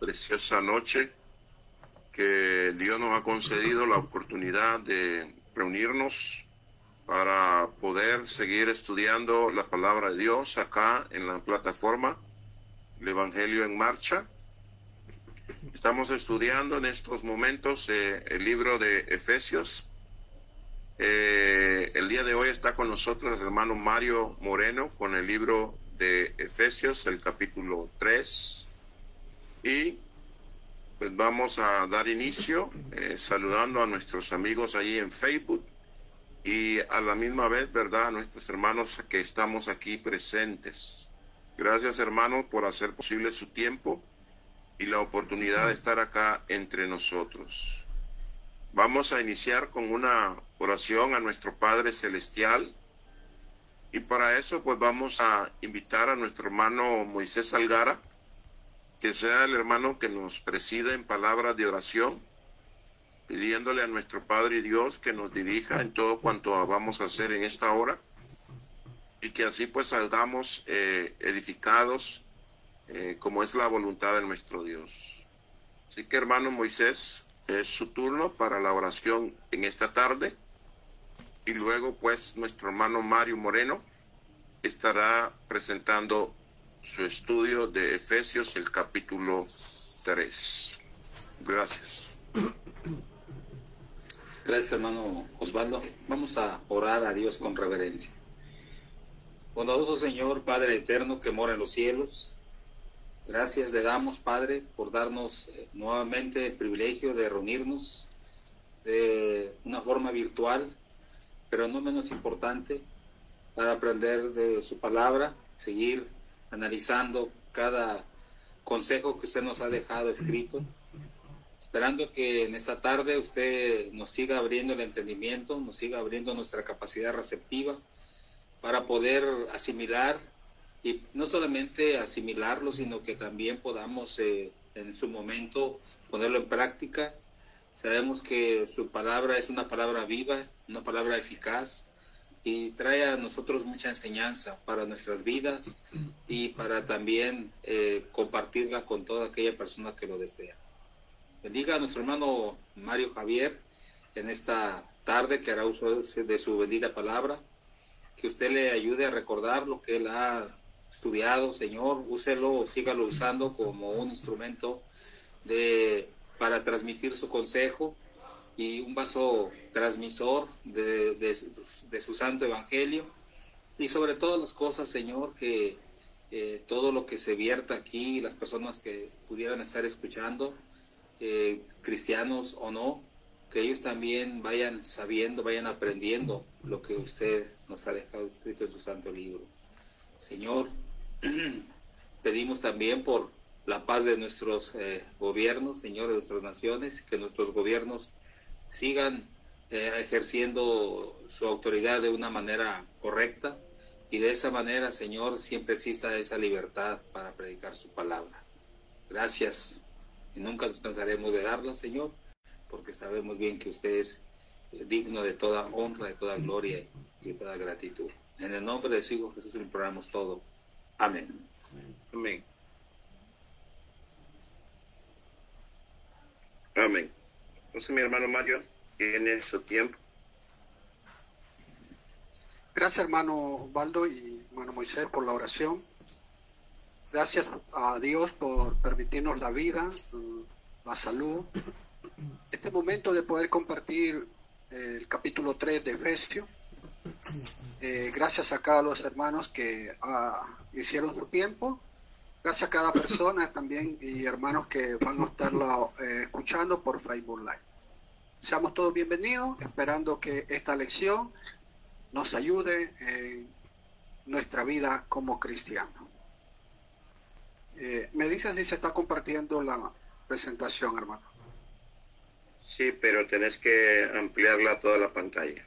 preciosa noche que Dios nos ha concedido la oportunidad de reunirnos para poder seguir estudiando la palabra de Dios acá en la plataforma El Evangelio en Marcha. Estamos estudiando en estos momentos el libro de Efesios. El día de hoy está con nosotros el hermano Mario Moreno con el libro de Efesios, el capítulo 3. Y pues vamos a dar inicio saludando a nuestros amigos allí en Facebook y a la misma vez, ¿verdad?, a nuestros hermanos que estamos aquí presentes. Gracias, hermanos, por hacer posible su tiempo y la oportunidad de estar acá entre nosotros. Vamos a iniciar con una oración a nuestro Padre Celestial y para eso pues vamos a invitar a nuestro hermano Moisés Algara, que sea el hermano que nos presida en palabras de oración, pidiéndole a nuestro Padre Dios que nos dirija en todo cuanto vamos a hacer en esta hora y que así pues salgamos edificados como es la voluntad de nuestro Dios. Así que, hermano Moisés, es su turno para la oración en esta tarde y luego pues nuestro hermano Mario Moreno estará presentando su estudio de Efesios, el capítulo 3. Gracias. Gracias, hermano Osvaldo. Vamos a orar a Dios con reverencia. Bondadoso Señor, Padre eterno que mora en los cielos, gracias le damos, Padre, por darnos nuevamente el privilegio de reunirnos de una forma virtual, pero no menos importante, para aprender de su palabra, seguir analizando cada consejo que usted nos ha dejado escrito, esperando que en esta tarde usted nos siga abriendo el entendimiento, nos siga abriendo nuestra capacidad receptiva para poder asimilar, y no solamente asimilarlo, sino que también podamos en su momento ponerlo en práctica. Sabemos que su palabra es una palabra viva, una palabra eficaz, y trae a nosotros mucha enseñanza para nuestras vidas y para también compartirla con toda aquella persona que lo desea. Bendiga a nuestro hermano Mario Javier en esta tarde que hará uso de su bendita palabra, que usted le ayude a recordar lo que él ha estudiado, Señor. Úselo, sígalo usando como un instrumento para transmitir su consejo y un vaso transmisor de su santo evangelio, y sobre todas las cosas, Señor, que todo lo que se vierta aquí, las personas que pudieran estar escuchando, cristianos o no, que ellos también vayan sabiendo, vayan aprendiendo lo que usted nos ha dejado escrito en su santo libro. Señor, pedimos también por la paz de nuestros gobiernos, Señor, de nuestras naciones, que nuestros gobiernos sigan ejerciendo su autoridad de una manera correcta, y de esa manera, Señor, siempre exista esa libertad para predicar su palabra. Gracias, y nunca nos cansaremos de darla, Señor, porque sabemos bien que usted es digno de toda honra, de toda gloria y de toda gratitud. En el nombre de su Hijo Jesús le imploramos todo. Amén. Amén. Amén. Entonces, mi hermano Mario, tiene su tiempo. Gracias, hermano Osvaldo y hermano Moisés, por la oración. Gracias a Dios por permitirnos la vida, la salud. Este momento de poder compartir el capítulo 3 de Efesios. Gracias a cada los hermanos que hicieron su tiempo. Gracias a cada persona también y hermanos que van a estarlo escuchando por Facebook Live. Seamos todos bienvenidos, esperando que esta lección nos ayude en nuestra vida como cristianos. Me dicen si se está compartiendo la presentación, hermano. Sí, pero tenés que ampliarla a toda la pantalla.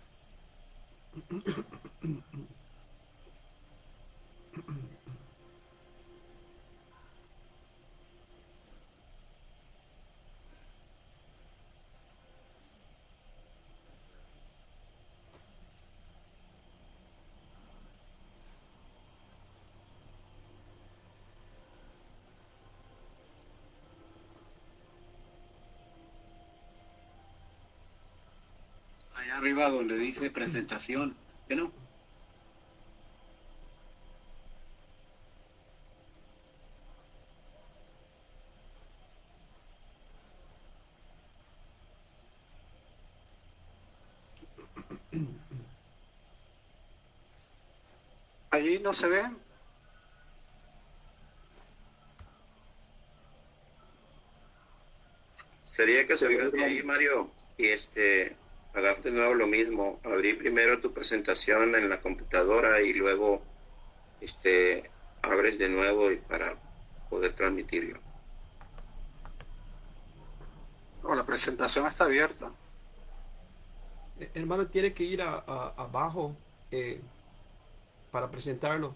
arriba donde dice presentación, ¿qué no? Allí no se ve. Sería que se vengas de ahí, Mario, y hagarte de nuevo lo mismo. Abrir primero tu presentación en la computadora y luego abres de nuevo y para poder transmitirlo. Oh, la presentación está abierta. Hermano, tiene que ir abajo para presentarlo.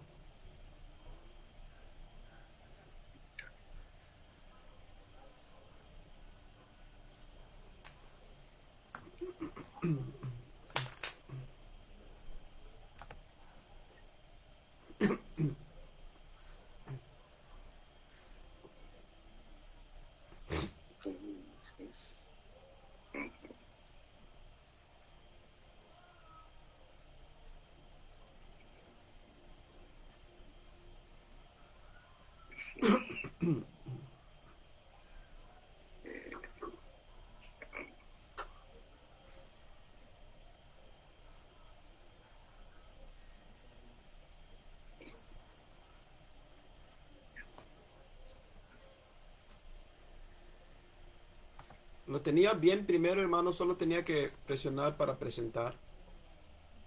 Lo tenía bien primero, hermano, solo tenía que presionar para presentar.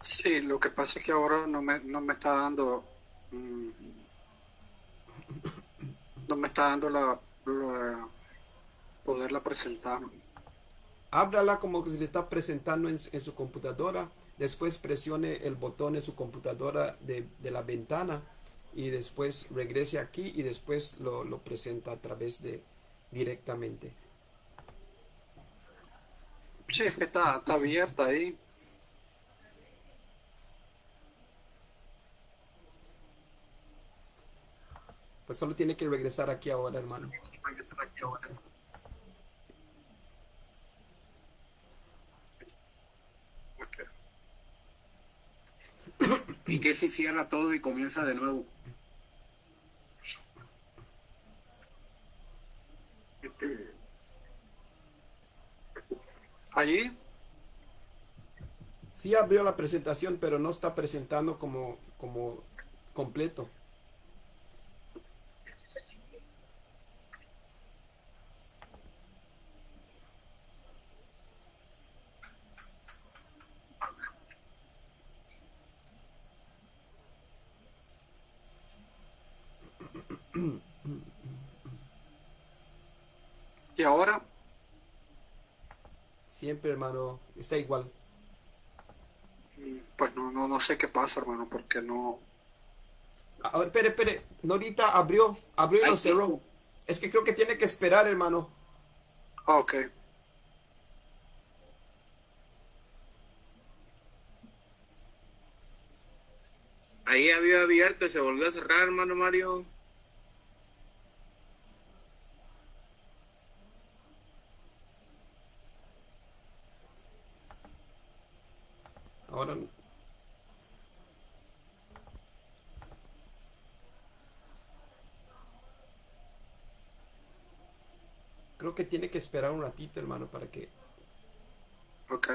Sí, lo que pasa es que ahora no me está dando no me está dando poderla presentar. Ábrala como que se le está presentando en su computadora. Después presione el botón en su computadora de la ventana y después regrese aquí y después lo presenta a través de directamente. Sí, es que está abierta ahí. Pues solo tiene que regresar aquí ahora, hermano. ¿Y qué si cierra todo y comienza de nuevo? Allí, Sí abrió la presentación, pero no está presentando como completo. y ahora, Siempre, hermano, está igual. pues no sé qué pasa, hermano, porque no. A ver, espere. Norita abrió y lo cerró. Es que creo que tiene que esperar, hermano. Ok. Ahí había abierto y se volvió a cerrar, hermano Mario. Ahora creo que tiene que esperar un ratito, hermano, para que... Ok.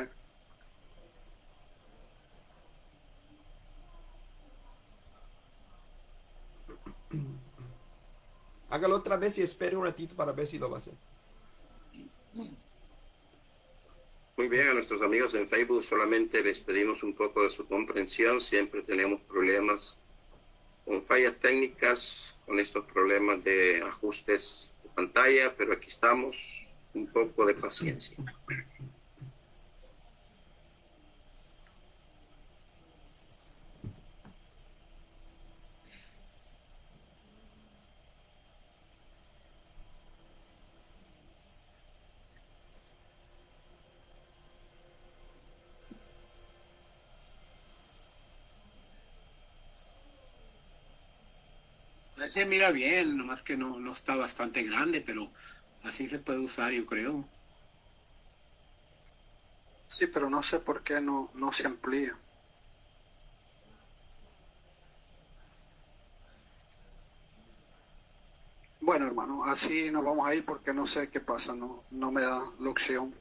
Hágalo otra vez y espere un ratito para ver si lo va a hacer. Muy bien, a nuestros amigos en Facebook solamente les pedimos un poco de su comprensión. Siempre tenemos problemas con fallas técnicas, con estos problemas de ajustes de pantalla, pero aquí estamos, un poco de paciencia. Se mira bien, nomás que no está bastante grande, pero así se puede usar, yo creo. Sí, pero no sé por qué no se amplía. Bueno, hermano, así nos vamos a ir porque no sé qué pasa, no me da la opción.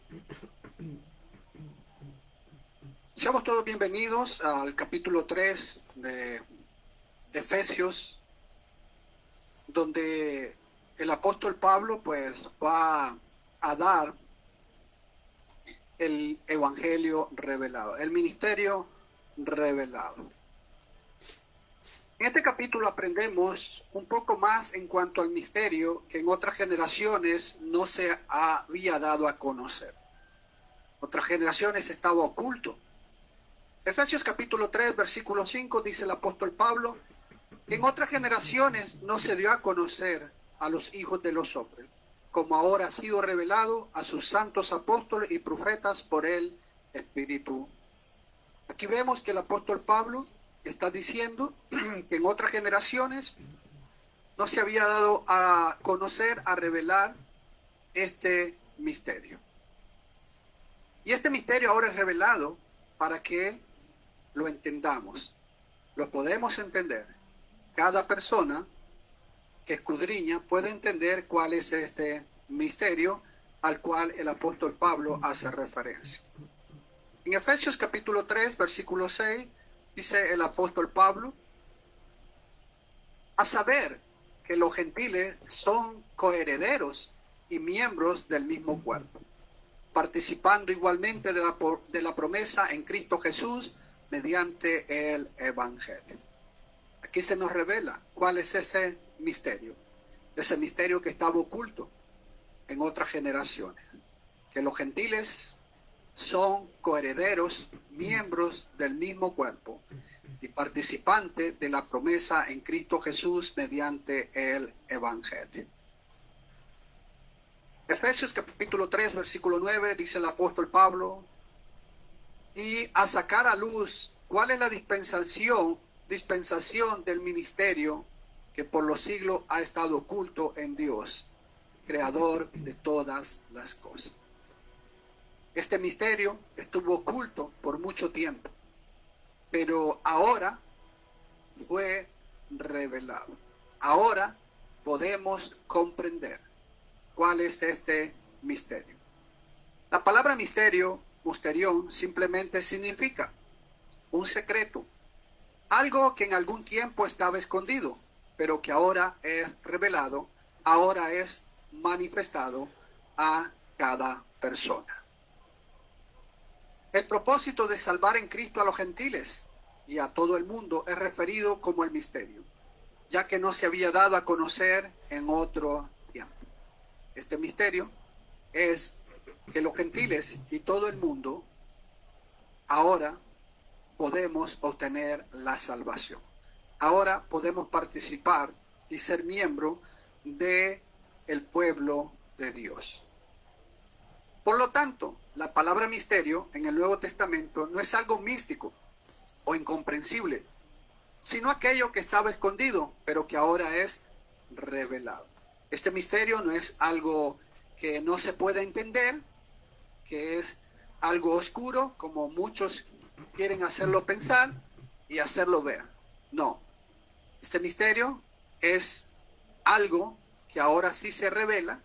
Seamos todos bienvenidos al capítulo 3 de Efesios, donde el apóstol Pablo pues va a dar el evangelio revelado, el ministerio revelado. En este capítulo aprendemos un poco más en cuanto al misterio que en otras generaciones no se había dado a conocer. Otras generaciones estaba oculto. Efesios capítulo 3, versículo 5 dice el apóstol Pablo: en otras generaciones no se dio a conocer a los hijos de los hombres, como ahora ha sido revelado a sus santos apóstoles y profetas por el Espíritu. Aquí vemos que el apóstol Pablo está diciendo que en otras generaciones no se había dado a conocer, a revelar este misterio. Y este misterio ahora es revelado para que lo entendamos, lo podemos entender. Cada persona que escudriña puede entender cuál es este misterio al cual el apóstol Pablo hace referencia. En Efesios capítulo 3, versículo 6, dice el apóstol Pablo: a saber que los gentiles son coherederos y miembros del mismo cuerpo, participando igualmente de la promesa en Cristo Jesús mediante el Evangelio. Aquí se nos revela cuál es ese misterio que estaba oculto en otras generaciones, que los gentiles son coherederos, miembros del mismo cuerpo y participantes de la promesa en Cristo Jesús mediante el Evangelio. Efesios capítulo 3, versículo 9, dice el apóstol Pablo: y a sacar a luz cuál es la dispensación del ministerio que por los siglos ha estado oculto en Dios, creador de todas las cosas. Este misterio estuvo oculto por mucho tiempo, pero ahora fue revelado. Ahora podemos comprender cuál es este misterio. La palabra misterio, mysterion, simplemente significa un secreto, algo que en algún tiempo estaba escondido, pero que ahora es revelado, ahora es manifestado a cada persona. El propósito de salvar en Cristo a los gentiles y a todo el mundo es referido como el misterio, ya que no se había dado a conocer en otro tiempo. Este misterio es que los gentiles y todo el mundo ahora podemos obtener la salvación. Ahora podemos participar y ser miembro de el pueblo de Dios. Por lo tanto, la palabra misterio en el Nuevo Testamento no es algo místico o incomprensible, sino aquello que estaba escondido, pero que ahora es revelado. Este misterio no es algo que no se puede entender, que es algo oscuro, como muchos quieren hacerlo pensar y hacerlo ver. No, este misterio es algo que ahora sí se revela,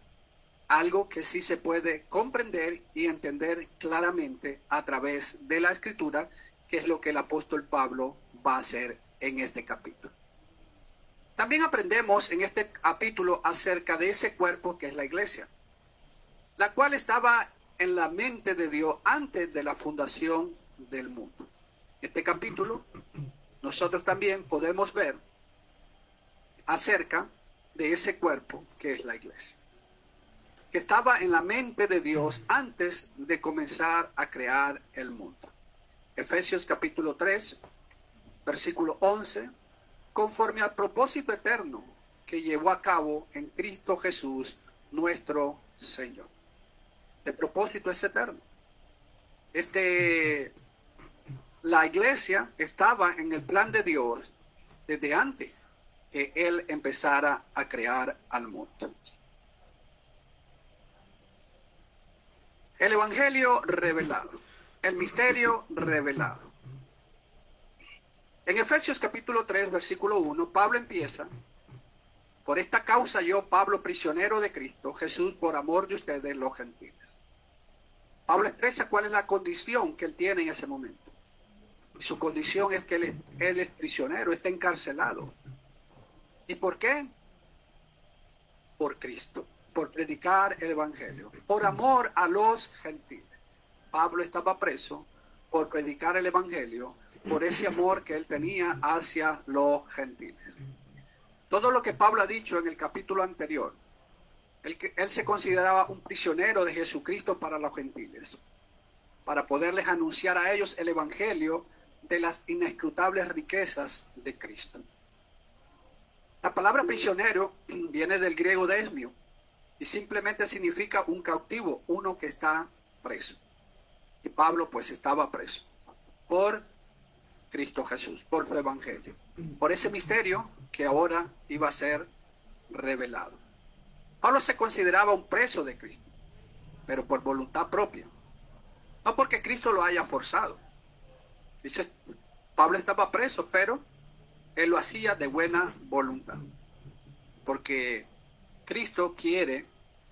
algo que sí se puede comprender y entender claramente a través de la Escritura, que es lo que el apóstol Pablo va a hacer en este capítulo. También aprendemos en este capítulo acerca de ese cuerpo que es la iglesia, la cual estaba en la mente de Dios antes de la fundación del mundo. En este capítulo nosotros también podemos ver acerca de ese cuerpo que es la iglesia, que estaba en la mente de Dios antes de comenzar a crear el mundo. Efesios capítulo 3, versículo 11, conforme al propósito eterno que llevó a cabo en Cristo Jesús, nuestro Señor. El propósito es eterno. La iglesia estaba en el plan de Dios desde antes que Él empezara a crear al mundo. El Evangelio revelado. el misterio revelado. En Efesios capítulo 3, versículo 1, Pablo empieza: por esta causa yo, Pablo, prisionero de Cristo Jesús, por amor de ustedes los gentiles. Pablo expresa cuál es la condición que él tiene en ese momento. Y su condición es que él es prisionero, está encarcelado. ¿Y por qué? Por Cristo, por predicar el Evangelio, por amor a los gentiles. Pablo estaba preso por predicar el Evangelio, por ese amor que él tenía hacia los gentiles. Todo lo que Pablo ha dicho en el capítulo anterior, él se consideraba un prisionero de Jesucristo para los gentiles, para poderles anunciar a ellos el Evangelio de las inescrutables riquezas de Cristo. La palabra prisionero viene del griego desmio y simplemente significa un cautivo, uno que está preso. Y Pablo pues estaba preso por Cristo Jesús, por su Evangelio, por ese misterio que ahora iba a ser revelado. Pablo se consideraba un preso de Cristo, pero por voluntad propia, no porque Cristo lo haya forzado. Dice, Pablo estaba preso, pero él lo hacía de buena voluntad, porque Cristo quiere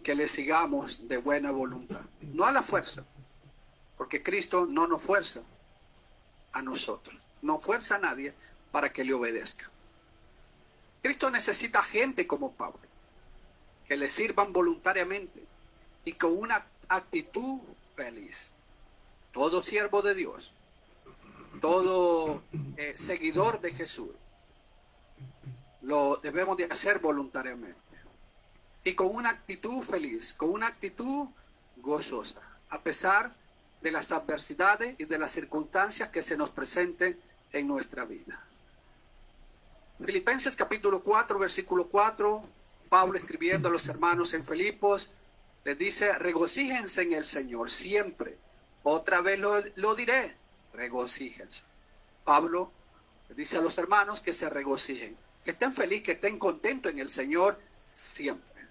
que le sigamos de buena voluntad, no a la fuerza, porque Cristo no nos fuerza a nosotros, no fuerza a nadie para que le obedezca. Cristo necesita gente como Pablo, que le sirvan voluntariamente y con una actitud feliz. Todo siervo de Dios, todo seguidor de Jesús, lo debemos de hacer voluntariamente y con una actitud feliz, con una actitud gozosa, a pesar de las adversidades y de las circunstancias que se nos presenten en nuestra vida. Filipenses capítulo 4, versículo 4, Pablo escribiendo a los hermanos en Filipos, les dice: regocíjense en el Señor siempre. Otra vez lo diré, regocíjense. Pablo les dice a los hermanos que se regocijen, que estén felices, que estén contentos en el Señor siempre.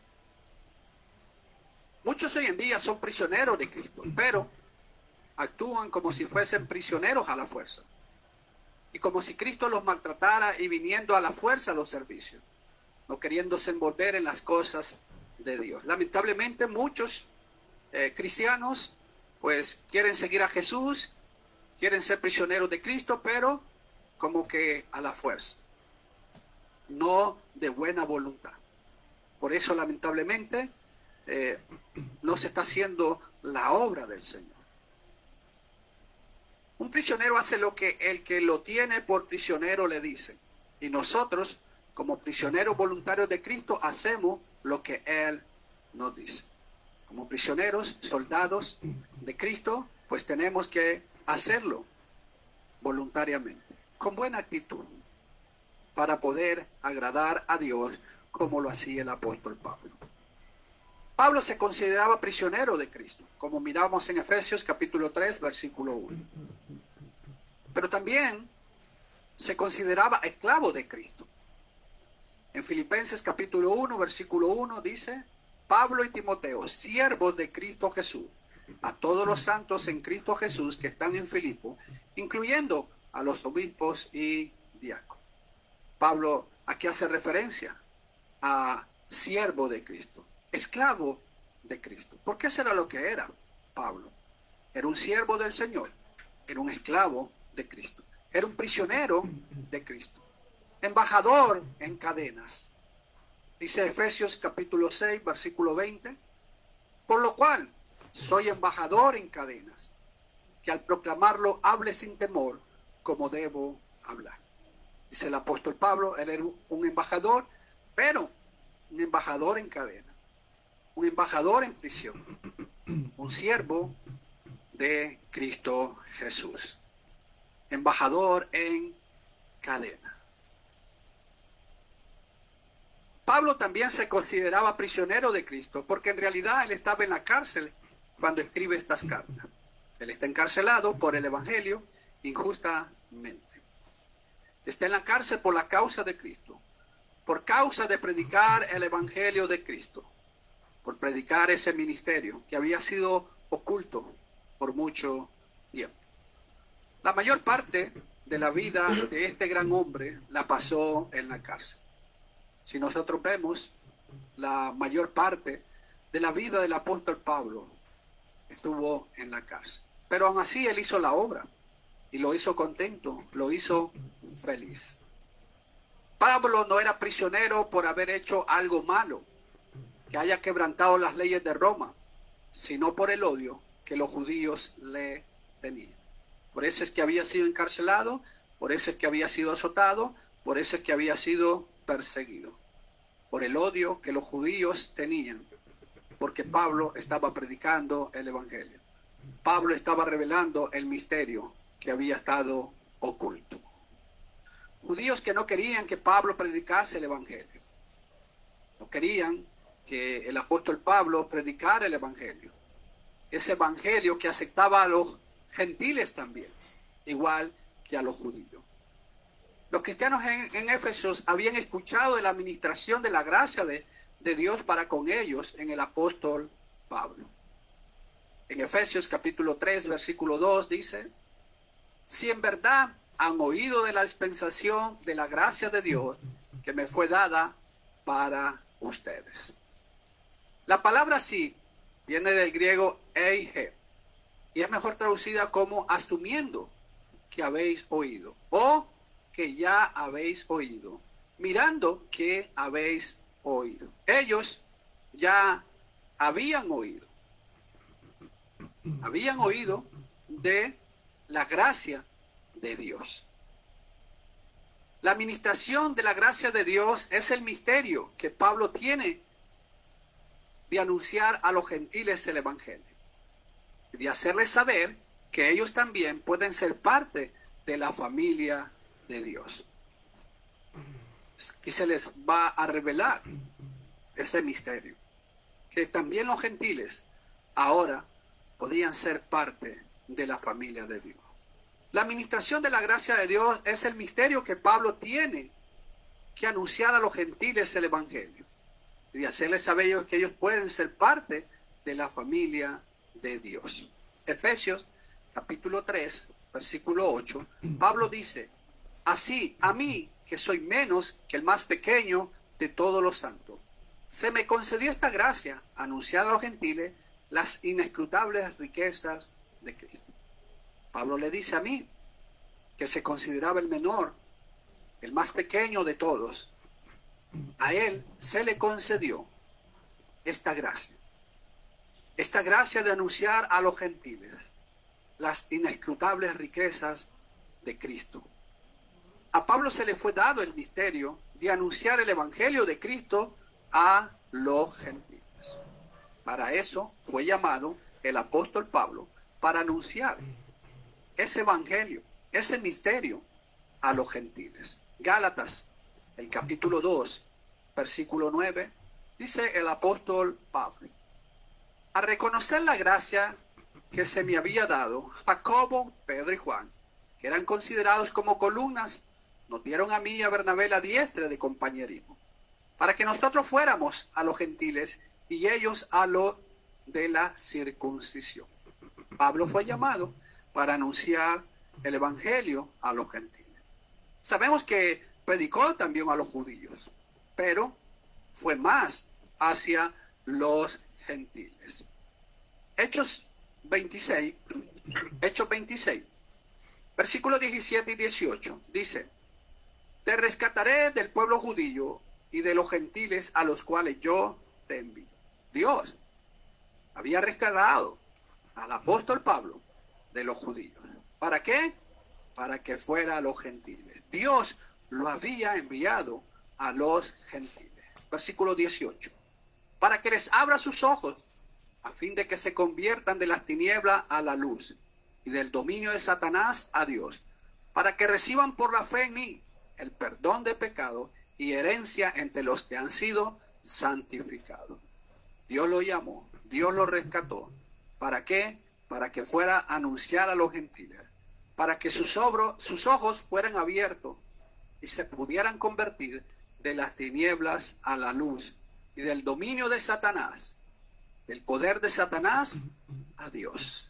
Muchos hoy en día son prisioneros de Cristo, pero actúan como si fuesen prisioneros a la fuerza. Y como si Cristo los maltratara y viniendo a la fuerza a los servicios, no queriéndose envolver en las cosas de Dios. Lamentablemente muchos cristianos pues quieren seguir a Jesús, quieren ser prisioneros de Cristo, pero como que a la fuerza, no de buena voluntad. Por eso lamentablemente no se está haciendo la obra del Señor. Un prisionero hace lo que el que lo tiene por prisionero le dice. Y nosotros, como prisioneros voluntarios de Cristo, hacemos lo que Él nos dice. Como prisioneros, soldados de Cristo, pues tenemos que hacerlo voluntariamente, con buena actitud, para poder agradar a Dios como lo hacía el apóstol Pablo. Pablo se consideraba prisionero de Cristo, como miramos en Efesios capítulo 3, versículo 1. Pero también se consideraba esclavo de Cristo. En Filipenses capítulo 1, versículo 1 dice: Pablo y Timoteo, siervos de Cristo Jesús, a todos los santos en Cristo Jesús que están en Filipo, incluyendo a los obispos y diáconos. Pablo aquí hace referencia a siervo de Cristo, esclavo de Cristo. ¿Por qué será lo que era Pablo? Era un siervo del Señor, era un esclavo de Cristo, era un prisionero de Cristo, embajador en cadenas. Dice Efesios capítulo 6, versículo 20, por lo cual soy embajador en cadenas, que al proclamarlo hable sin temor como debo hablar. Dice el apóstol Pablo, él era un embajador, pero un embajador en cadena, un embajador en prisión, un siervo de Cristo Jesús, embajador en cadena. Pablo también se consideraba prisionero de Cristo, porque en realidad él estaba en la cárcel cuando escribe estas cartas. Él está encarcelado por el Evangelio injustamente. Está en la cárcel por la causa de Cristo, por causa de predicar el Evangelio de Cristo, por predicar ese ministerio que había sido oculto por mucho Bien. La mayor parte de la vida de este gran hombre la pasó en la cárcel. Si nosotros vemos, la mayor parte de la vida del apóstol Pablo estuvo en la cárcel. Pero aún así él hizo la obra y lo hizo contento, lo hizo feliz. Pablo no era prisionero por haber hecho algo malo, que haya quebrantado las leyes de Roma, sino por el odio que los judíos le tenían. Por eso es que había sido encarcelado, por eso es que había sido azotado, por eso es que había sido perseguido. Por el odio que los judíos tenían, porque Pablo estaba predicando el evangelio. Pablo estaba revelando el misterio que había estado oculto. Judíos que no querían que Pablo predicase el evangelio. No querían que el apóstol Pablo predicara el evangelio. Ese evangelio que aceptaba a los gentiles también, igual que a los judíos. Los cristianos en Éfesos habían escuchado de la administración de la gracia de Dios para con ellos en el apóstol Pablo. En Efesios capítulo 3, versículo 2 dice: si en verdad han oído de la dispensación de la gracia de Dios que me fue dada para ustedes. La palabra sí viene del griego eige y es mejor traducida como asumiendo que habéis oído o que ya habéis oído, mirando que habéis oído. Ellos ya habían oído de la gracia de Dios. La administración de la gracia de Dios es el misterio que Pablo tiene de anunciar a los gentiles el evangelio, de hacerles saber que ellos también pueden ser parte de la familia de Dios. Y se les va a revelar ese misterio, que también los gentiles ahora podían ser parte de la familia de Dios. La administración de la gracia de Dios es el misterio que Pablo tiene que anunciar a los gentiles el evangelio y hacerles saber que ellos pueden ser parte de la familia de Dios. Efesios capítulo 3, versículo 8, Pablo dice: así a mí, que soy menos que el más pequeño de todos los santos, se me concedió esta gracia, anunciar a los gentiles las inescrutables riquezas de Cristo. Pablo le dice a mí, que se consideraba el menor, el más pequeño de todos, a él se le concedió esta gracia de anunciar a los gentiles las inescrutables riquezas de Cristo. A Pablo se le fue dado el misterio de anunciar el evangelio de Cristo a los gentiles. Para eso fue llamado el apóstol Pablo, para anunciar ese evangelio, ese misterio a los gentiles. Gálatas, el capítulo 2, versículo 9, dice el apóstol Pablo: a reconocer la gracia que se me había dado, Jacobo, Pedro y Juan, que eran considerados como columnas, nos dieron a mí y a Bernabé la diestra de compañerismo, para que nosotros fuéramos a los gentiles y ellos a los de la circuncisión. Pablo fue llamado para anunciar el evangelio a los gentiles. Sabemos que predicó también a los judíos, pero fue más hacia los gentiles. Hechos 26, versículos 17 y 18, dice: te rescataré del pueblo judío y de los gentiles a los cuales yo te envío. Dios había rescatado al apóstol Pablo de los judíos. ¿Para qué? Para que fuera a los gentiles. Dios lo había enviado a los gentiles. Versículo 18. Para que les abra sus ojos, a fin de que se conviertan de las tinieblas a la luz, y del dominio de Satanás a Dios, para que reciban por la fe en mí el perdón de pecado y herencia entre los que han sido santificados. Dios lo llamó, Dios lo rescató. ¿Para qué? Para que fuera a anunciar a los gentiles, para que sus ojos fueran abiertos y se pudieran convertir de las tinieblas a la luz, y del dominio de Satanás, del poder de Satanás a Dios,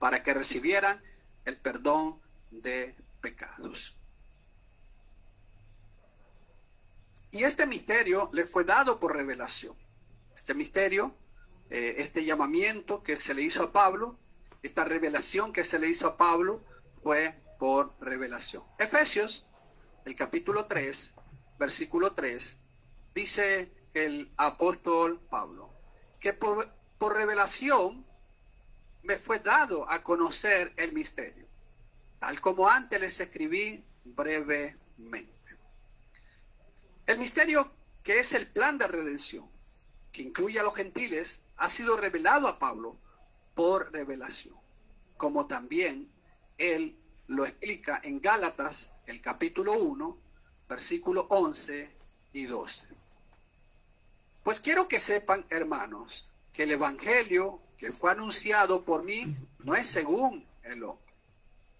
para que recibieran el perdón de pecados. Y este misterio le fue dado por revelación. Este misterio, este llamamiento que se le hizo a Pablo, esta revelación que se le hizo a Pablo, fue por revelación. Efesios, el capítulo 3, versículo 3, dice el apóstol Pablo, que por revelación me fue dado a conocer el misterio, tal como antes les escribí brevemente. El misterio, que es el plan de redención, que incluye a los gentiles, ha sido revelado a Pablo por revelación, como también él lo explica en Gálatas, el capítulo 1, versículos 11 y 12. Pues quiero que sepan, hermanos, que el evangelio que fue anunciado por mí no es según el hombre.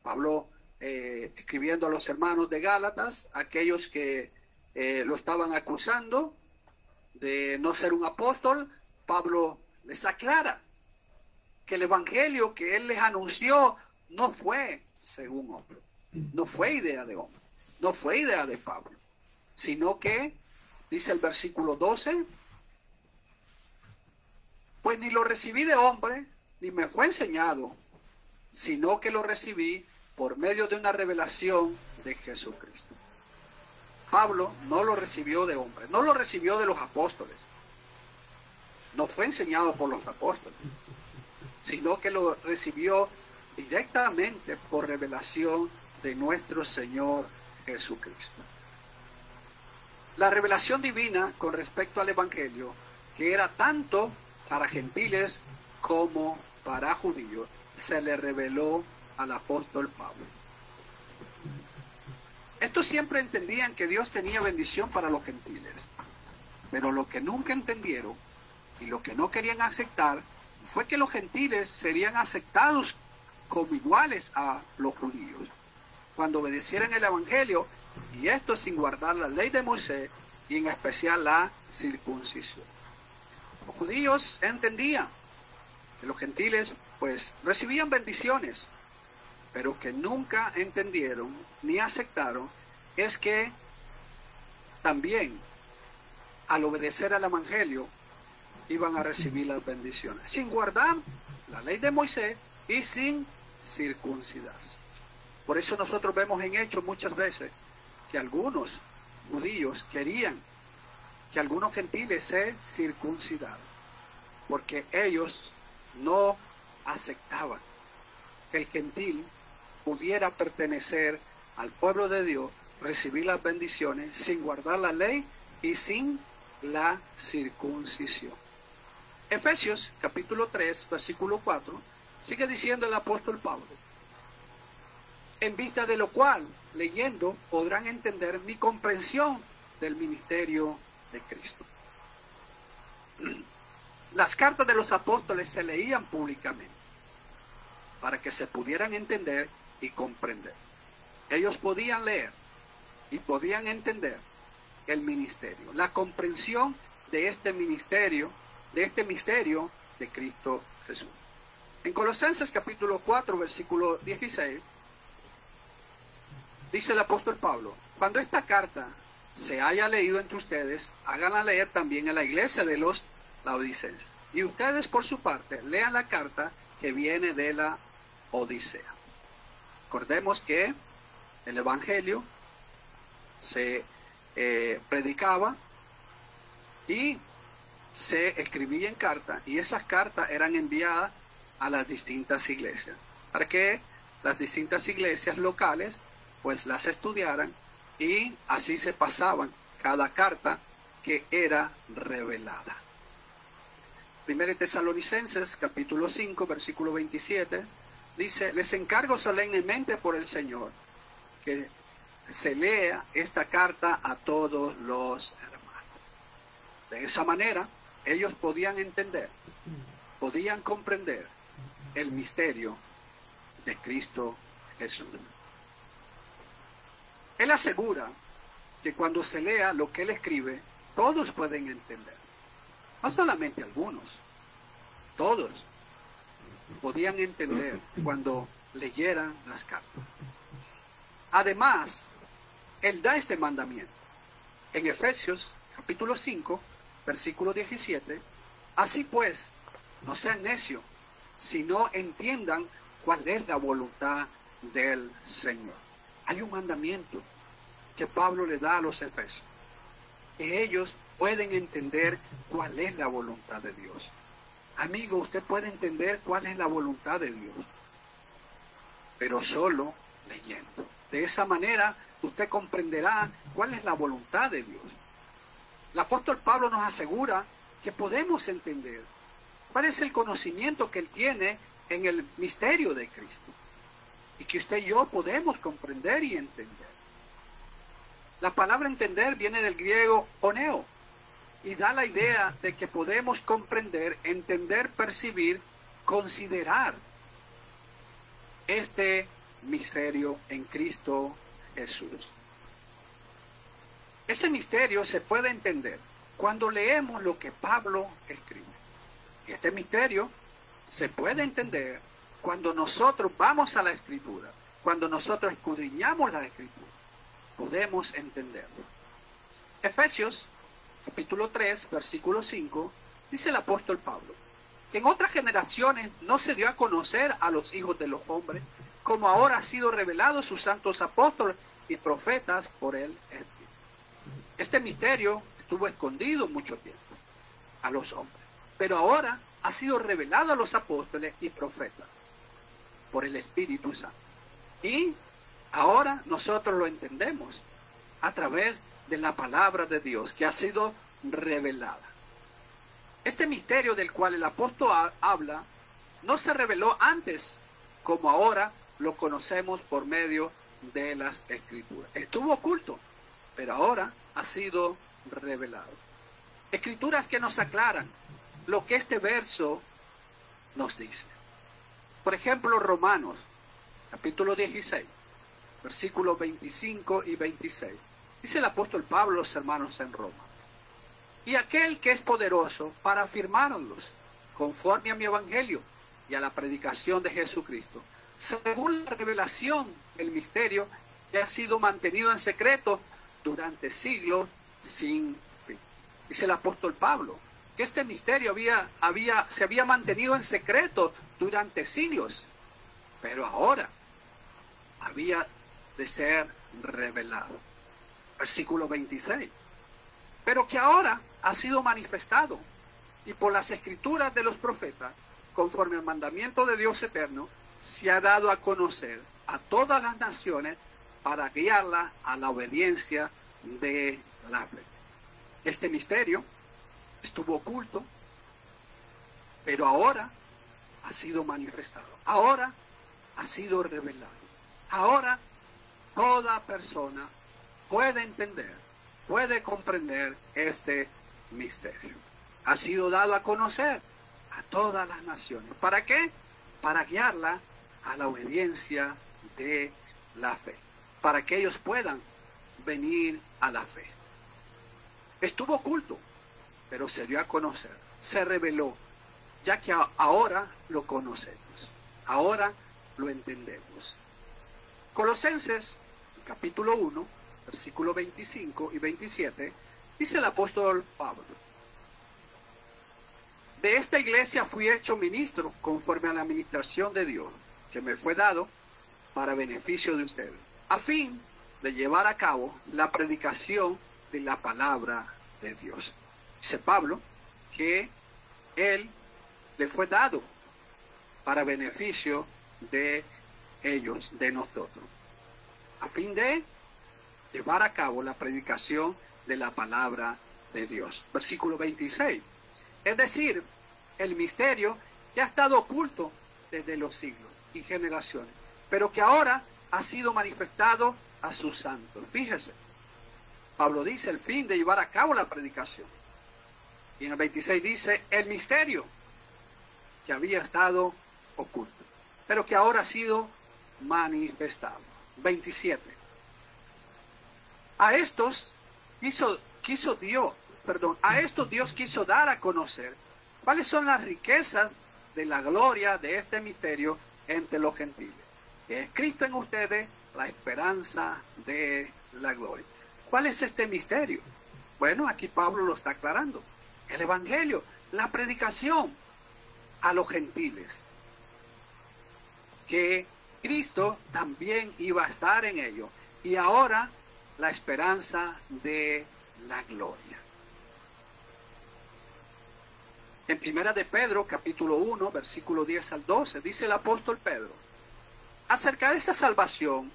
Pablo, escribiendo a los hermanos de Gálatas, aquellos que lo estaban acusando de no ser un apóstol, Pablo les aclara que el evangelio que él les anunció no fue según hombre, no fue idea de hombre, no fue idea de Pablo, sino que, dice el versículo 12, pues ni lo recibí de hombre, ni me fue enseñado, sino que lo recibí por medio de una revelación de Jesucristo. Pablo no lo recibió de hombre, no lo recibió de los apóstoles, no fue enseñado por los apóstoles, sino que lo recibió directamente por revelación de nuestro Señor Jesucristo. La revelación divina con respecto al Evangelio, que era tanto para gentiles como para judíos, se le reveló al apóstol Pablo. Estos siempre entendían que Dios tenía bendición para los gentiles, pero lo que nunca entendieron y lo que no querían aceptar fue que los gentiles serían aceptados como iguales a los judíos cuando obedecieran el Evangelio, y esto sin guardar la ley de Moisés y en especial la circuncisión. Los judíos entendían que los gentiles pues recibían bendiciones, pero que nunca entendieron ni aceptaron es que también al obedecer al Evangelio iban a recibir las bendiciones, sin guardar la ley de Moisés y sin circuncidarse. Por eso nosotros vemos en Hechos muchas veces que algunos judíos querían que algunos gentiles se circuncidaran, porque ellos no aceptaban que el gentil pudiera pertenecer al pueblo de Dios, recibir las bendiciones sin guardar la ley y sin la circuncisión. Efesios capítulo 3, versículo 4, sigue diciendo el apóstol Pablo, en vista de lo cual, leyendo, podrán entender mi comprensión del ministerio de Cristo. Las cartas de los apóstoles se leían públicamente para que se pudieran entender y comprender. Ellos podían leer y podían entender el ministerio, la comprensión de este ministerio, de este misterio de Cristo Jesús. En Colosenses capítulo 4, versículo 16, dice el apóstol Pablo, cuando esta carta se haya leído entre ustedes, háganla leer también en la iglesia de los laodicenses. Y ustedes, por su parte, lean la carta que viene de la Odisea. Recordemos que el Evangelio se predicaba y se escribía en carta, y esas cartas eran enviadas a las distintas iglesias, para que las distintas iglesias locales pues las estudiaran, y así se pasaban cada carta que era revelada. Primera Tesalonicenses capítulo 5 versículo 27 dice, les encargo solemnemente por el Señor que se lea esta carta a todos los hermanos. De esa manera ellos podían entender, podían comprender el misterio de Cristo Jesús. Él asegura que cuando se lea lo que él escribe, todos pueden entender. No solamente algunos, todos. podían entender cuando leyeran las cartas. Además, Él da este mandamiento. En Efesios capítulo 5, versículo 17, así pues, no sean necios, sino entiendan cuál es la voluntad del Señor. Hay un mandamiento que Pablo le da a los efesios, que ellos pueden entender cuál es la voluntad de Dios. Amigo, usted puede entender cuál es la voluntad de Dios, pero solo leyendo. De esa manera, usted comprenderá cuál es la voluntad de Dios. El apóstol Pablo nos asegura que podemos entender cuál es el conocimiento que Él tiene en el misterio de Cristo, y que usted y yo podemos comprender y entender. La palabra entender viene del griego oneo, y da la idea de que podemos comprender, entender, percibir, considerar este misterio en Cristo Jesús. Ese misterio se puede entender cuando leemos lo que Pablo escribe. Este misterio se puede entender cuando nosotros vamos a la Escritura, cuando nosotros escudriñamos la Escritura, podemos entenderlo. Efesios capítulo 3, versículo 5, dice el apóstol Pablo, que en otras generaciones no se dio a conocer a los hijos de los hombres, como ahora ha sido revelado a sus santos apóstoles y profetas por el Espíritu. Este misterio estuvo escondido mucho tiempo a los hombres, pero ahora ha sido revelado a los apóstoles y profetas por el Espíritu Santo. Y ahora nosotros lo entendemos a través de la palabra de Dios que ha sido revelada. Este misterio del cual el apóstol habla no se reveló antes como ahora lo conocemos por medio de las Escrituras. Estuvo oculto, pero ahora ha sido revelado. Escrituras que nos aclaran lo que este verso nos dice. Por ejemplo, Romanos, capítulo 16, versículos 25 y 26. Dice el apóstol Pablo a los hermanos en Roma, y aquel que es poderoso para afirmarlos conforme a mi evangelio y a la predicación de Jesucristo, según la revelación del misterio que ha sido mantenido en secreto durante siglos sin fin. Dice el apóstol Pablo que este misterio se había mantenido en secreto durante siglos, pero ahora había de ser revelado. Versículo 26. Pero que ahora ha sido manifestado, y por las escrituras de los profetas, conforme al mandamiento de Dios eterno, se ha dado a conocer a todas las naciones para guiarlas a la obediencia de la fe. Este misterio estuvo oculto, pero ahora ha sido manifestado. Ahora ha sido revelado. Ahora toda persona puede entender, puede comprender este misterio. Ha sido dado a conocer a todas las naciones. ¿Para qué? Para guiarla a la obediencia de la fe, para que ellos puedan venir a la fe. Estuvo oculto, pero se dio a conocer, se reveló, ya que ahora lo conocemos, ahora lo entendemos. Colosenses, capítulo 1, versículos 25 y 27, dice el apóstol Pablo, de esta iglesia fui hecho ministro conforme a la administración de Dios, que me fue dado para beneficio de ustedes, a fin de llevar a cabo la predicación de la palabra de Dios. Dice Pablo que él le fue dado para beneficio de ellos, de nosotros, a fin de llevar a cabo la predicación de la palabra de Dios. Versículo 26. Es decir, el misterio que ha estado oculto desde los siglos y generaciones, pero que ahora ha sido manifestado a sus santos. Fíjese, Pablo dice el fin de llevar a cabo la predicación. Y en el 26 dice el misterio que había estado oculto, pero que ahora ha sido manifestado. 27. A estos Dios quiso dar a conocer cuáles son las riquezas de la gloria de este misterio entre los gentiles, que es Cristo en ustedes, la esperanza de la gloria. ¿Cuál es este misterio? Bueno, aquí Pablo lo está aclarando. El evangelio, la predicación a los gentiles, que Cristo también iba a estar en ello, y ahora la esperanza de la gloria. En primera de Pedro, capítulo 1, versículo 10 al 12, dice el apóstol Pedro: acerca de esta salvación,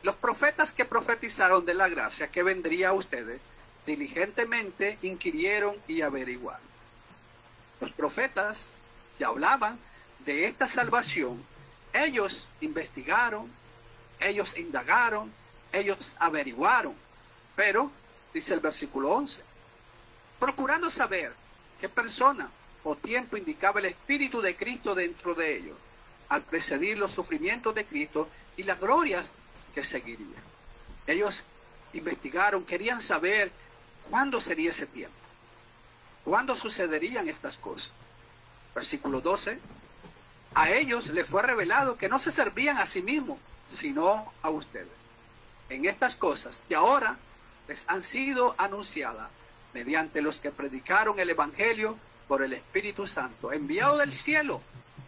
los profetas que profetizaron de la gracia que vendría a ustedes, diligentemente inquirieron y averiguaron. Los profetas que hablaban de esta salvación, ellos investigaron, ellos indagaron, ellos averiguaron, pero, dice el versículo 11, procurando saber qué persona o tiempo indicaba el Espíritu de Cristo dentro de ellos, al precedir los sufrimientos de Cristo y las glorias que seguirían. Ellos investigaron, querían saber cuándo sería ese tiempo, cuándo sucederían estas cosas. Versículo 12, a ellos les fue revelado que no se servían a sí mismos, sino a ustedes, en estas cosas que ahora les han sido anunciadas mediante los que predicaron el Evangelio por el Espíritu Santo, enviado del cielo,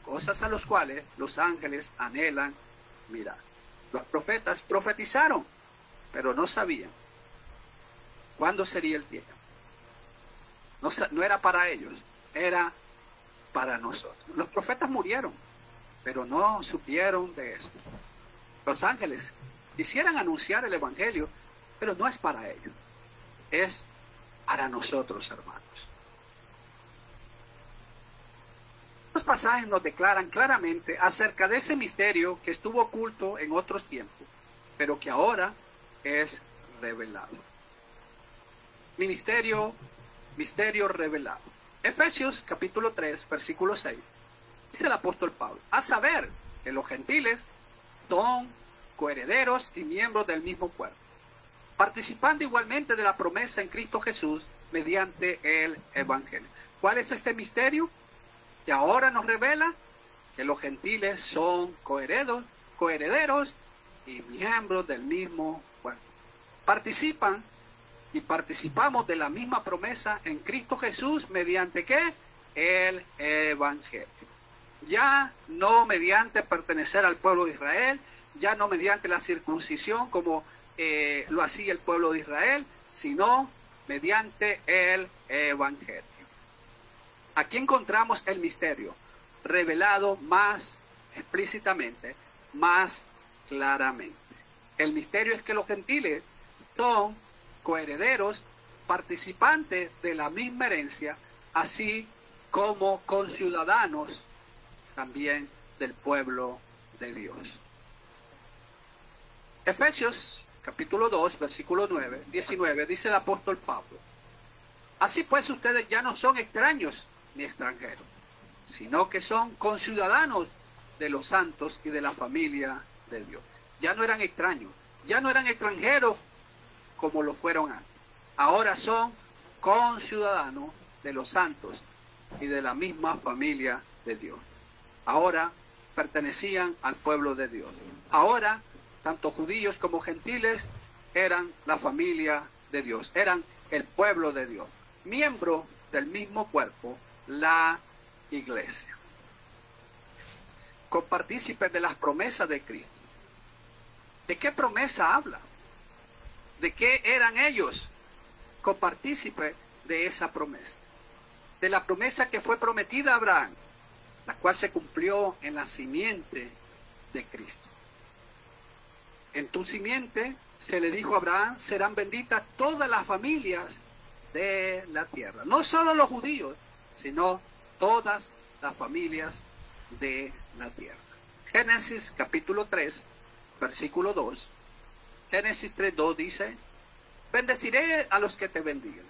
cosas a las cuales los ángeles anhelan mirar. Los profetas profetizaron, pero no sabían cuándo sería el tiempo. No era para ellos, era para nosotros. Los profetas murieron, pero no supieron de esto. Los ángeles quisieran anunciar el Evangelio, pero no es para ellos, es para nosotros, hermanos. Los pasajes nos declaran claramente acerca de ese misterio que estuvo oculto en otros tiempos, pero que ahora es revelado. Misterio revelado. Efesios capítulo 3, versículo 6. Dice el apóstol Pablo: a saber que los gentiles son coherederos y miembros del mismo cuerpo, participando igualmente de la promesa en Cristo Jesús mediante el Evangelio. ¿Cuál es este misterio? Que ahora nos revela que los gentiles son coherederos y miembros del mismo cuerpo. Participan y participamos de la misma promesa en Cristo Jesús mediante ¿qué? El Evangelio. Ya no mediante pertenecer al pueblo de Israel, ya no mediante la circuncisión como lo hacía el pueblo de Israel, sino mediante el Evangelio. Aquí encontramos el misterio revelado más explícitamente, más claramente. El misterio es que los gentiles son coherederos, participantes de la misma herencia, así como conciudadanos también del pueblo de Dios. Efesios capítulo 2, versículo 19, dice el apóstol Pablo: así pues ustedes ya no son extraños ni extranjeros, sino que son conciudadanos de los santos y de la familia de Dios. Ya no eran extraños, ya no eran extranjeros como lo fueron antes. Ahora son conciudadanos de los santos y de la misma familia de Dios. Ahora pertenecían al pueblo de Dios. Ahora, tanto judíos como gentiles eran la familia de Dios, eran el pueblo de Dios, miembro del mismo cuerpo, la iglesia. Copartícipes de las promesas de Cristo. ¿De qué promesa habla? ¿De qué eran ellos? Copartícipes de esa promesa. De la promesa que fue prometida a Abraham, la cual se cumplió en la simiente de Cristo. En tu simiente, se le dijo a Abraham, serán benditas todas las familias de la tierra. No solo los judíos, sino todas las familias de la tierra. Génesis capítulo 3, versículo 2. Génesis 3, 2 dice: bendeciré a los que te bendigan,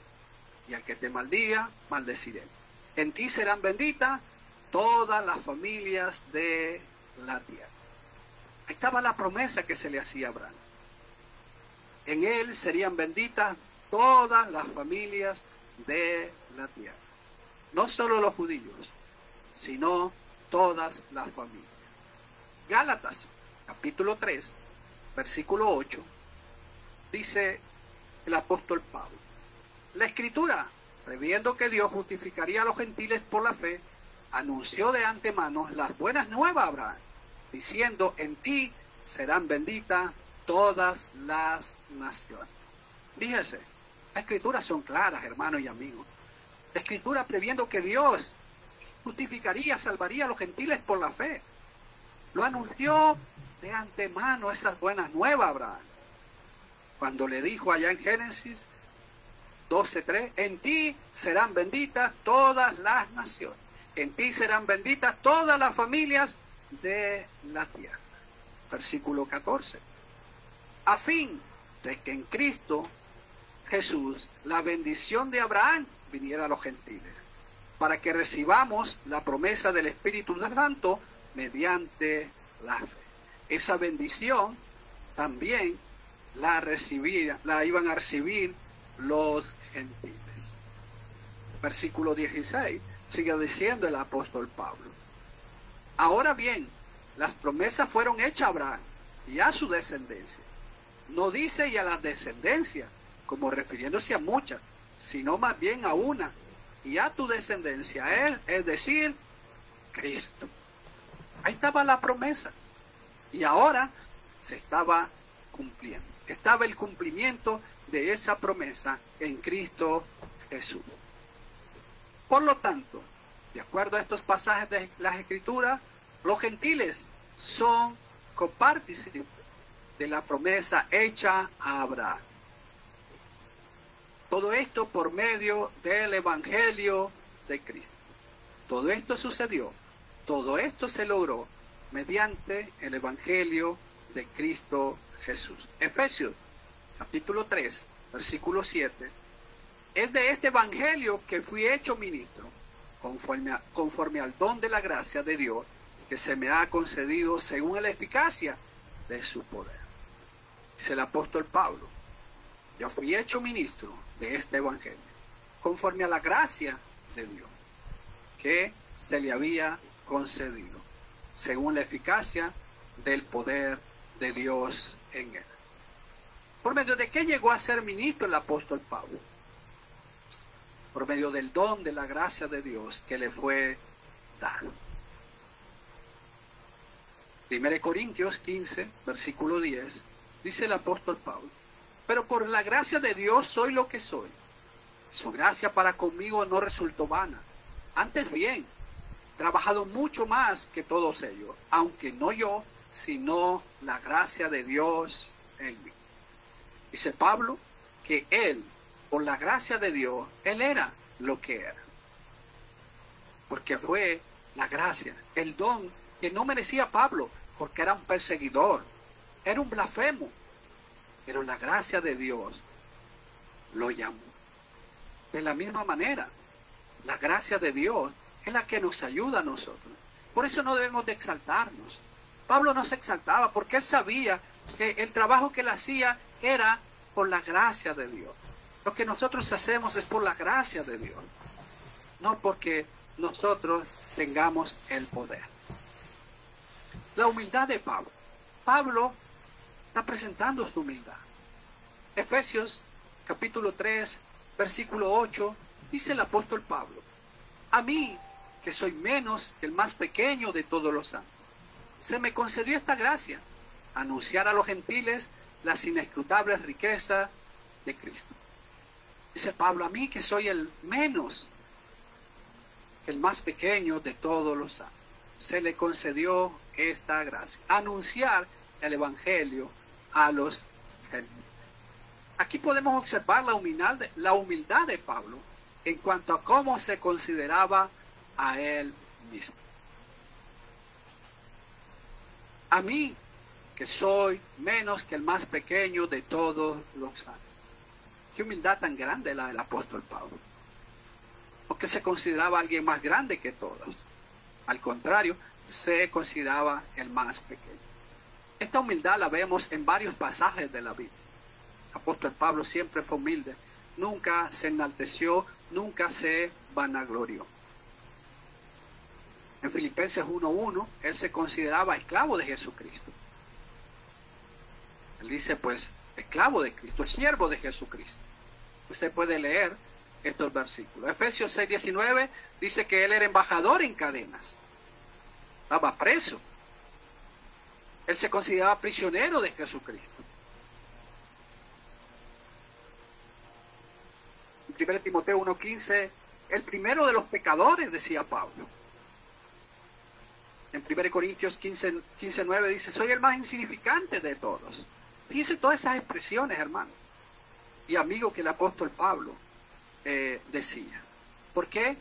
y al que te maldiga, maldeciré. En ti serán benditas todas las familias de la tierra. Ahí estaba la promesa que se le hacía a Abraham. En él serían benditas todas las familias de la tierra. No solo los judíos, sino todas las familias. Gálatas, capítulo 3, versículo 8, dice el apóstol Pablo: la Escritura, previendo que Dios justificaría a los gentiles por la fe, anunció de antemano las buenas nuevas a Abraham, diciendo: en ti serán benditas todas las naciones. Fíjese, las Escrituras son claras, hermanos y amigos. La Escritura previendo que Dios justificaría, salvaría a los gentiles por la fe, lo anunció de antemano esas buenas nuevas a Abraham, cuando le dijo allá en Génesis 12:3: en ti serán benditas todas las naciones, en ti serán benditas todas las familias de la tierra. Versículo 14: a fin de que en Cristo Jesús la bendición de Abraham viniera a los gentiles, para que recibamos la promesa del Espíritu Santo mediante la fe. Esa bendición también la iban a recibir los gentiles. Versículo 16, sigue diciendo el apóstol Pablo: ahora bien, las promesas fueron hechas a Abraham y a su descendencia. No dice y a la descendencia, como refiriéndose a muchas, sino más bien a una, y a tu descendencia, es decir, Cristo. Ahí estaba la promesa, y ahora se estaba cumpliendo. Estaba el cumplimiento de esa promesa en Cristo Jesús. Por lo tanto, de acuerdo a estos pasajes de las Escrituras, los gentiles son copartícipes de la promesa hecha a Abraham. Todo esto por medio del Evangelio de Cristo. Todo esto sucedió, todo esto se logró mediante el Evangelio de Cristo Jesús. Efesios, capítulo 3, versículo 7. Es de este Evangelio que fui hecho ministro, conforme al don de la gracia de Dios que se me ha concedido según la eficacia de su poder. Dice el apóstol Pablo: yo fui hecho ministro de este Evangelio, conforme a la gracia de Dios que se le había concedido, según la eficacia del poder de Dios en él. ¿Por medio de qué llegó a ser ministro el apóstol Pablo? Por medio del don de la gracia de Dios que le fue dado. 1 Corintios 15, versículo 10, dice el apóstol Pablo: pero por la gracia de Dios soy lo que soy. Su gracia para conmigo no resultó vana. Antes bien, he trabajado mucho más que todos ellos, aunque no yo, sino la gracia de Dios en mí. Dice Pablo que él, por la gracia de Dios, él era lo que era. Porque fue la gracia, el don que no merecía Pablo, porque era un perseguidor, era un blasfemo. Pero la gracia de Dios lo llamó. De la misma manera, la gracia de Dios es la que nos ayuda a nosotros. Por eso no debemos de exaltarnos. Pablo no se exaltaba porque él sabía que el trabajo que él hacía era por la gracia de Dios. Lo que nosotros hacemos es por la gracia de Dios, no porque nosotros tengamos el poder. La humildad de Pablo. Pablo está presentando su humildad. Efesios capítulo 3, versículo 8, dice el apóstol Pablo: a mí, que soy menos que el más pequeño de todos los santos, se me concedió esta gracia, anunciar a los gentiles las inescrutables riquezas de Cristo. Dice Pablo: a mí, que soy el menos que el más pequeño de todos los santos, se le concedió esta gracia, anunciar el Evangelio a los gentiles. Aquí podemos observar la humildad de Pablo en cuanto a cómo se consideraba a él mismo. A mí, que soy menos que el más pequeño de todos los santos. Qué humildad tan grande la del apóstol Pablo. Porque se consideraba alguien más grande que todos. Al contrario, se consideraba el más pequeño. Esta humildad la vemos en varios pasajes de la Biblia. El apóstol Pablo siempre fue humilde, nunca se enalteció, nunca se vanaglorió. En Filipenses 1:1, él se consideraba esclavo de Jesucristo. Él dice, pues, esclavo de Cristo, siervo de Jesucristo. Usted puede leer estos versículos. Efesios 6:19 dice que él era embajador en cadenas. Estaba preso. Él se consideraba prisionero de Jesucristo. En 1 Timoteo 1:15, el primero de los pecadores, decía Pablo. En 1 Corintios 15:9 dice, soy el más insignificante de todos. Fíjense todas esas expresiones, hermano. Y amigo, que el apóstol Pablo decía. ¿Por qué?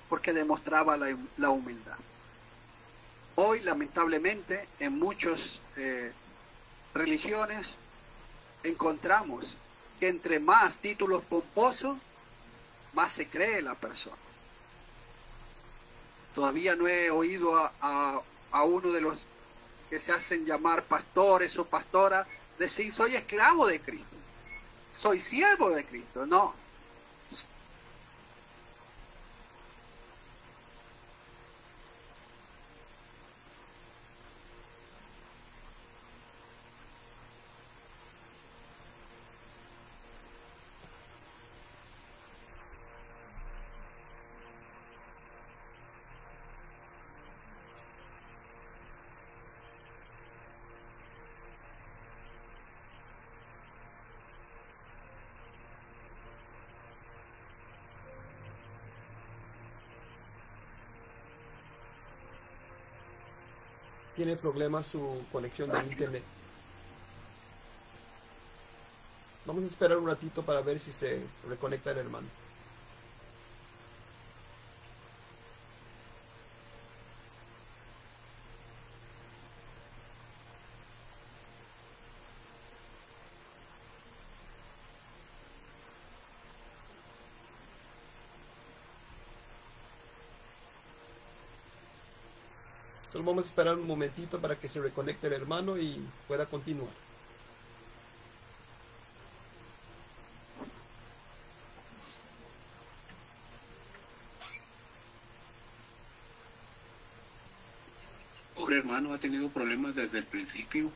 Porque demostraba la humildad. Hoy, lamentablemente, en muchas religiones encontramos que entre más títulos pomposos, más se cree la persona. Todavía no he oído a uno de los que se hacen llamar pastores o pastoras decir, soy esclavo de Cristo, soy siervo de Cristo. No. Tiene problemas su conexión de internet. Vamos a esperar un ratito para ver si se reconecta el hermano. Solo vamos a esperar un momentito para que se reconecte el hermano y pueda continuar. Pobre hermano, ha tenido problemas desde el principio.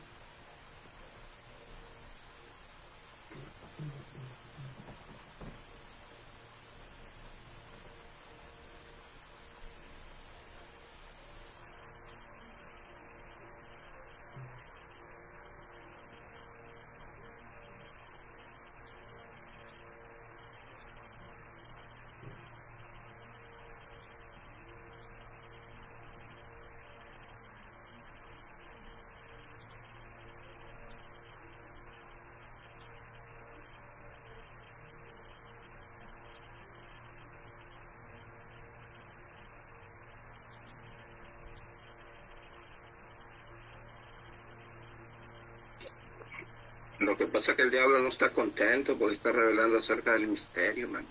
Lo que pasa es que el diablo no está contento porque está revelando acerca del misterio, man.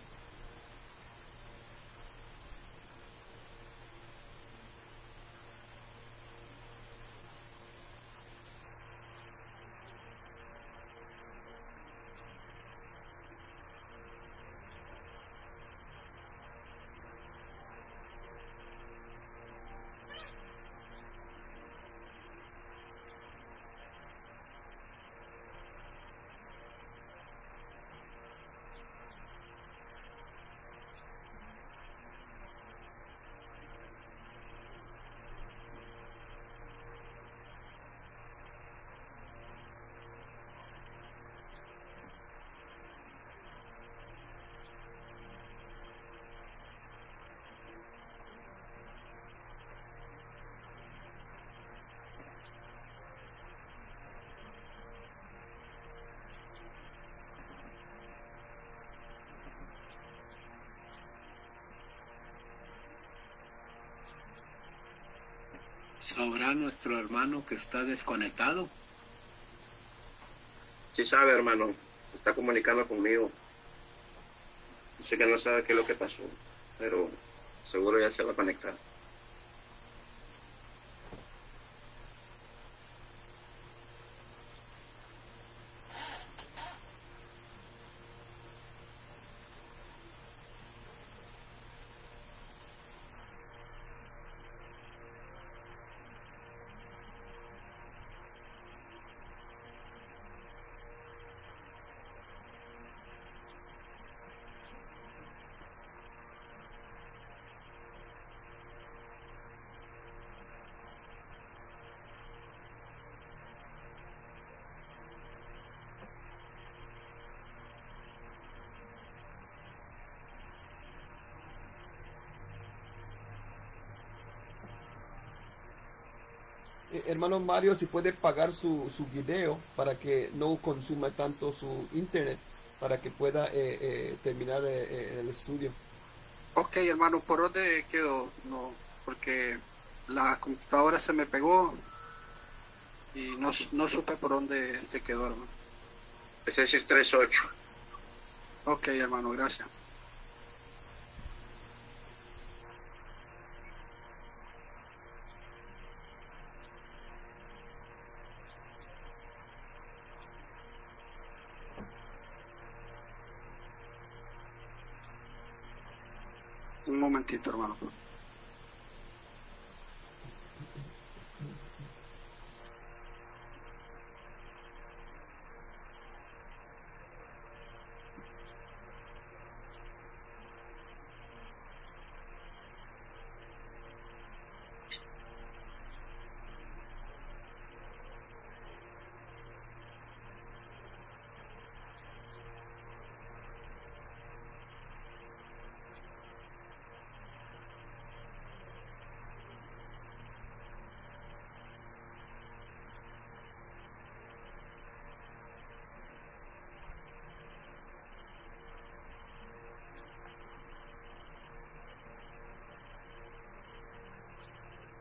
¿Sabrá nuestro hermano que está desconectado? Sí sabe, hermano. Está comunicando conmigo. Sé que no sabe qué es lo que pasó, pero seguro ya se va a conectar. Hermano Mario, si puede pagar su video para que no consuma tanto su internet, para que pueda terminar el estudio. Ok, hermano, ¿por dónde quedó? No, porque la computadora se me pegó y no supe por dónde se quedó, hermano. Efesios 3:8. Ok, hermano, gracias. Un momentito, hermano.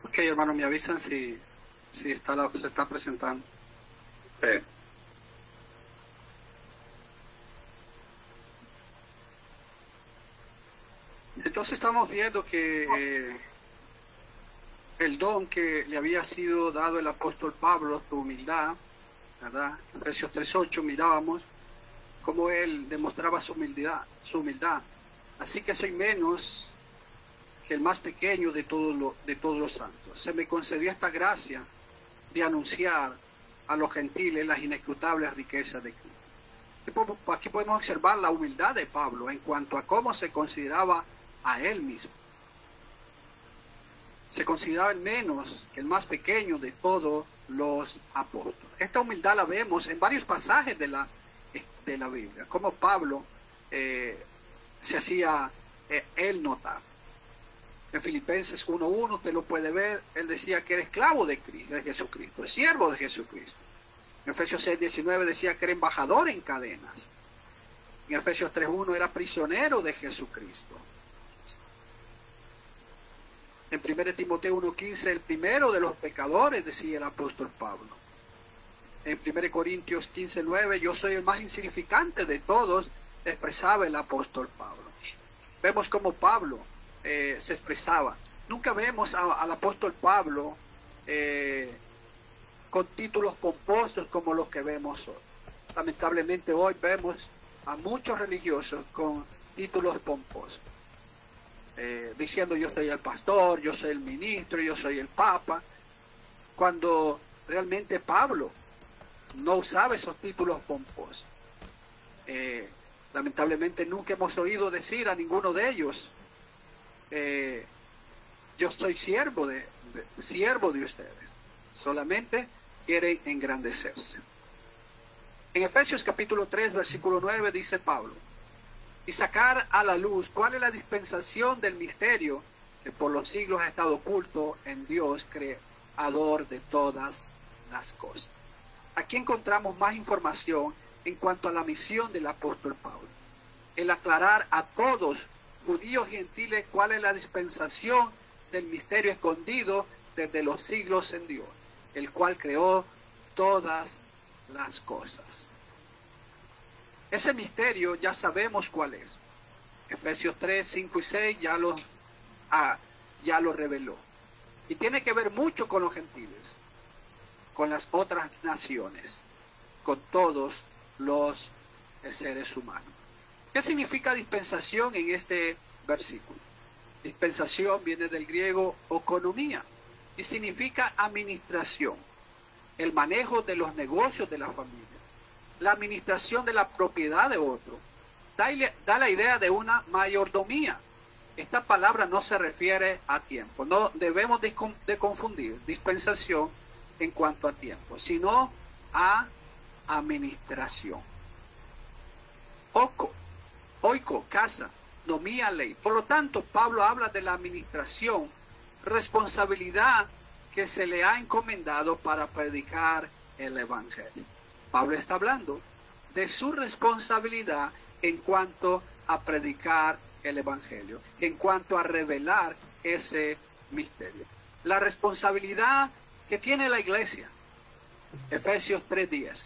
Ok, hermano, me avisan si se está presentando. Sí. Entonces estamos viendo que el don que le había sido dado el apóstol Pablo, su humildad, ¿verdad? En Efesios 3:8 mirábamos cómo él demostraba su humildad. Así que soy menos que el más pequeño de todos los santos. Se me concedió esta gracia de anunciar a los gentiles las inescrutables riquezas de Cristo. Aquí podemos observar la humildad de Pablo en cuanto a cómo se consideraba a él mismo. Se consideraba el menos que el más pequeño de todos los apóstoles. Esta humildad la vemos en varios pasajes de la Biblia, como Pablo se hacía él notar. En Filipenses 1:1 usted lo puede ver, él decía que era esclavo de Jesucristo, es siervo de Jesucristo. En Efesios 6:19 decía que era embajador en cadenas. En Efesios 3:1 era prisionero de Jesucristo. En 1 Timoteo 1:15, el primero de los pecadores, decía el apóstol Pablo. En 1 Corintios 15:9, yo soy el más insignificante de todos, expresaba el apóstol Pablo. Vemos cómo Pablo se expresaba. Nunca vemos al apóstol Pablo con títulos pomposos como los que vemos hoy. Lamentablemente hoy vemos a muchos religiosos con títulos pomposos, diciendo yo soy el pastor, yo soy el ministro, yo soy el papa, cuando realmente Pablo no usaba esos títulos pomposos. Lamentablemente nunca hemos oído decir a ninguno de ellos yo soy siervo de ustedes. Solamente quieren engrandecerse. En Efesios capítulo 3 versículo 9 dice Pablo: y sacar a la luz cuál es la dispensación del misterio que por los siglos ha estado oculto en Dios, creador de todas las cosas. Aquí encontramos más información en cuanto a la misión del apóstol Pablo, el aclarar a todos, judíos y gentiles, cuál es la dispensación del misterio escondido desde los siglos en Dios, el cual creó todas las cosas. Ese misterio ya sabemos cuál es. Efesios 3, 5 y 6 ya lo reveló. Y tiene que ver mucho con los gentiles, con las otras naciones, con todos los seres humanos. ¿Qué significa dispensación en este versículo? Dispensación viene del griego oikonomía y significa administración, el manejo de los negocios de la familia, la administración de la propiedad de otro. Da la idea de una mayordomía. Esta palabra no se refiere a tiempo, no debemos de confundir dispensación en cuanto a tiempo, sino a administración. Oiko, casa, nomía, ley. Por lo tanto, Pablo habla de la administración, responsabilidad que se le ha encomendado para predicar el Evangelio. Pablo está hablando de su responsabilidad en cuanto a predicar el Evangelio, en cuanto a revelar ese misterio. La responsabilidad que tiene la iglesia. Efesios 3:10.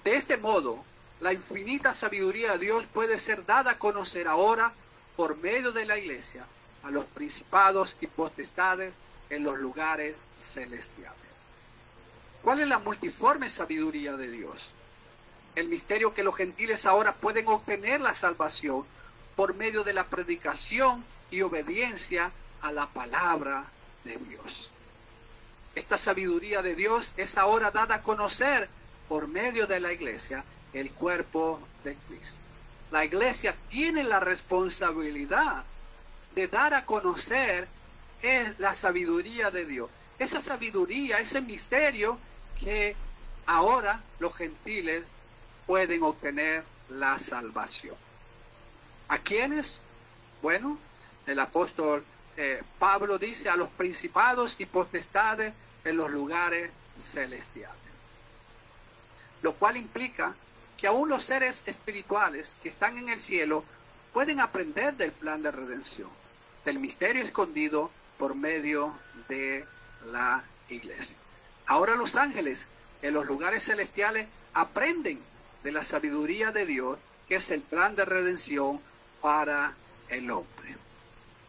De este modo, la infinita sabiduría de Dios puede ser dada a conocer ahora por medio de la iglesia a los principados y potestades en los lugares celestiales. ¿Cuál es la multiforme sabiduría de Dios? El misterio que los gentiles ahora pueden obtener la salvación por medio de la predicación y obediencia a la palabra de Dios. Esta sabiduría de Dios es ahora dada a conocer por medio de la iglesia, el cuerpo de Cristo. La iglesia tiene la responsabilidad de dar a conocer la sabiduría de Dios. Esa sabiduría, ese misterio que ahora los gentiles pueden obtener la salvación. ¿A quiénes? Bueno, el apóstol Pablo dice a los principados y potestades en los lugares celestiales. Lo cual implica que aún los seres espirituales que están en el cielo pueden aprender del plan de redención, del misterio escondido por medio de la iglesia. Ahora los ángeles en los lugares celestiales aprenden de la sabiduría de Dios, que es el plan de redención para el hombre.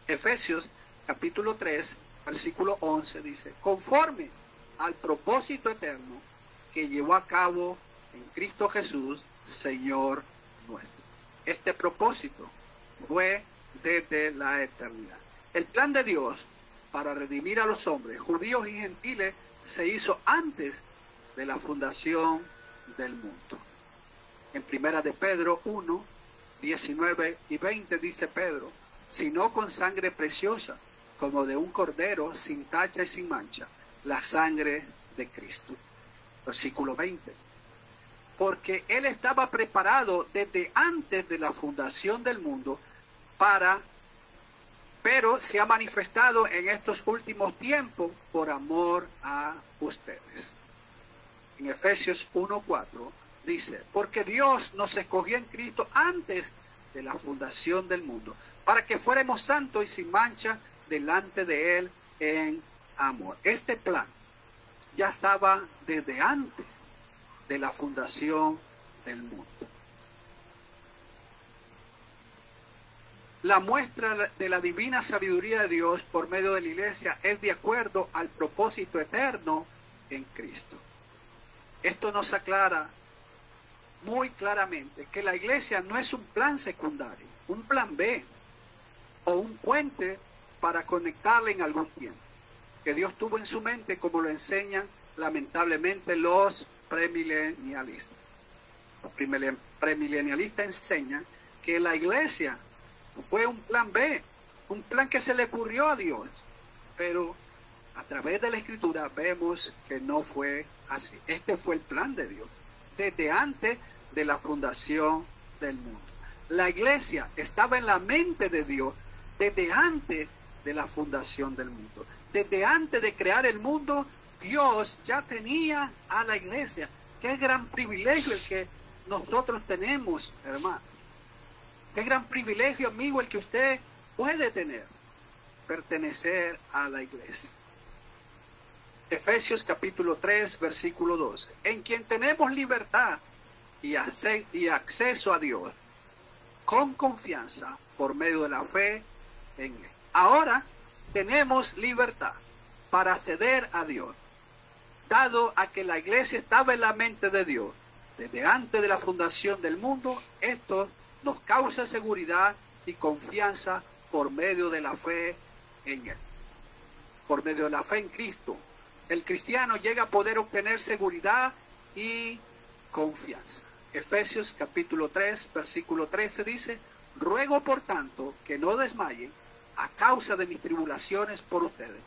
Efesios capítulo 3, versículo 11 dice: conforme al propósito eterno que llevó a cabo en Cristo Jesús, Señor nuestro. Este propósito fue desde la eternidad. El plan de Dios para redimir a los hombres, judíos y gentiles, se hizo antes de la fundación del mundo. En primera de Pedro 1, 19 y 20 dice Pedro: sino con sangre preciosa, como de un cordero sin tacha y sin mancha, la sangre de Cristo. Versículo 20. Porque Él estaba preparado desde antes de la fundación del mundo pero se ha manifestado en estos últimos tiempos por amor a ustedes. En Efesios 1:4 dice: porque Dios nos escogió en Cristo antes de la fundación del mundo, para que fuéramos santos y sin mancha delante de Él en amor. Este plan ya estaba desde antes de la fundación del mundo. La muestra de la divina sabiduría de Dios por medio de la iglesia es de acuerdo al propósito eterno en Cristo. Esto nos aclara muy claramente que la iglesia no es un plan secundario, un plan B o un puente para conectarle en algún tiempo, que Dios tuvo en su mente, como lo enseñan lamentablemente los premilenialistas. Los premilenialistas enseñan que la iglesia fue un plan B, un plan que se le ocurrió a Dios, pero a través de la Escritura vemos que no fue así. Este fue el plan de Dios desde antes de la fundación del mundo. La iglesia estaba en la mente de Dios desde antes de la fundación del mundo. Desde antes de crear el mundo, Dios ya tenía a la iglesia. Qué gran privilegio el que nosotros tenemos, hermano. Qué gran privilegio, amigo, el que usted puede tener, pertenecer a la iglesia. Efesios capítulo 3, versículo 12. En quien tenemos libertad y acceso a Dios con confianza por medio de la fe en Él. Ahora tenemos libertad para acceder a Dios, dado a que la iglesia estaba en la mente de Dios desde antes de la fundación del mundo. Esto nos causa seguridad y confianza por medio de la fe en Él. Por medio de la fe en Cristo, el cristiano llega a poder obtener seguridad y confianza. Efesios capítulo 3, versículo 13 dice: ruego por tanto que no desmayen a causa de mis tribulaciones por ustedes,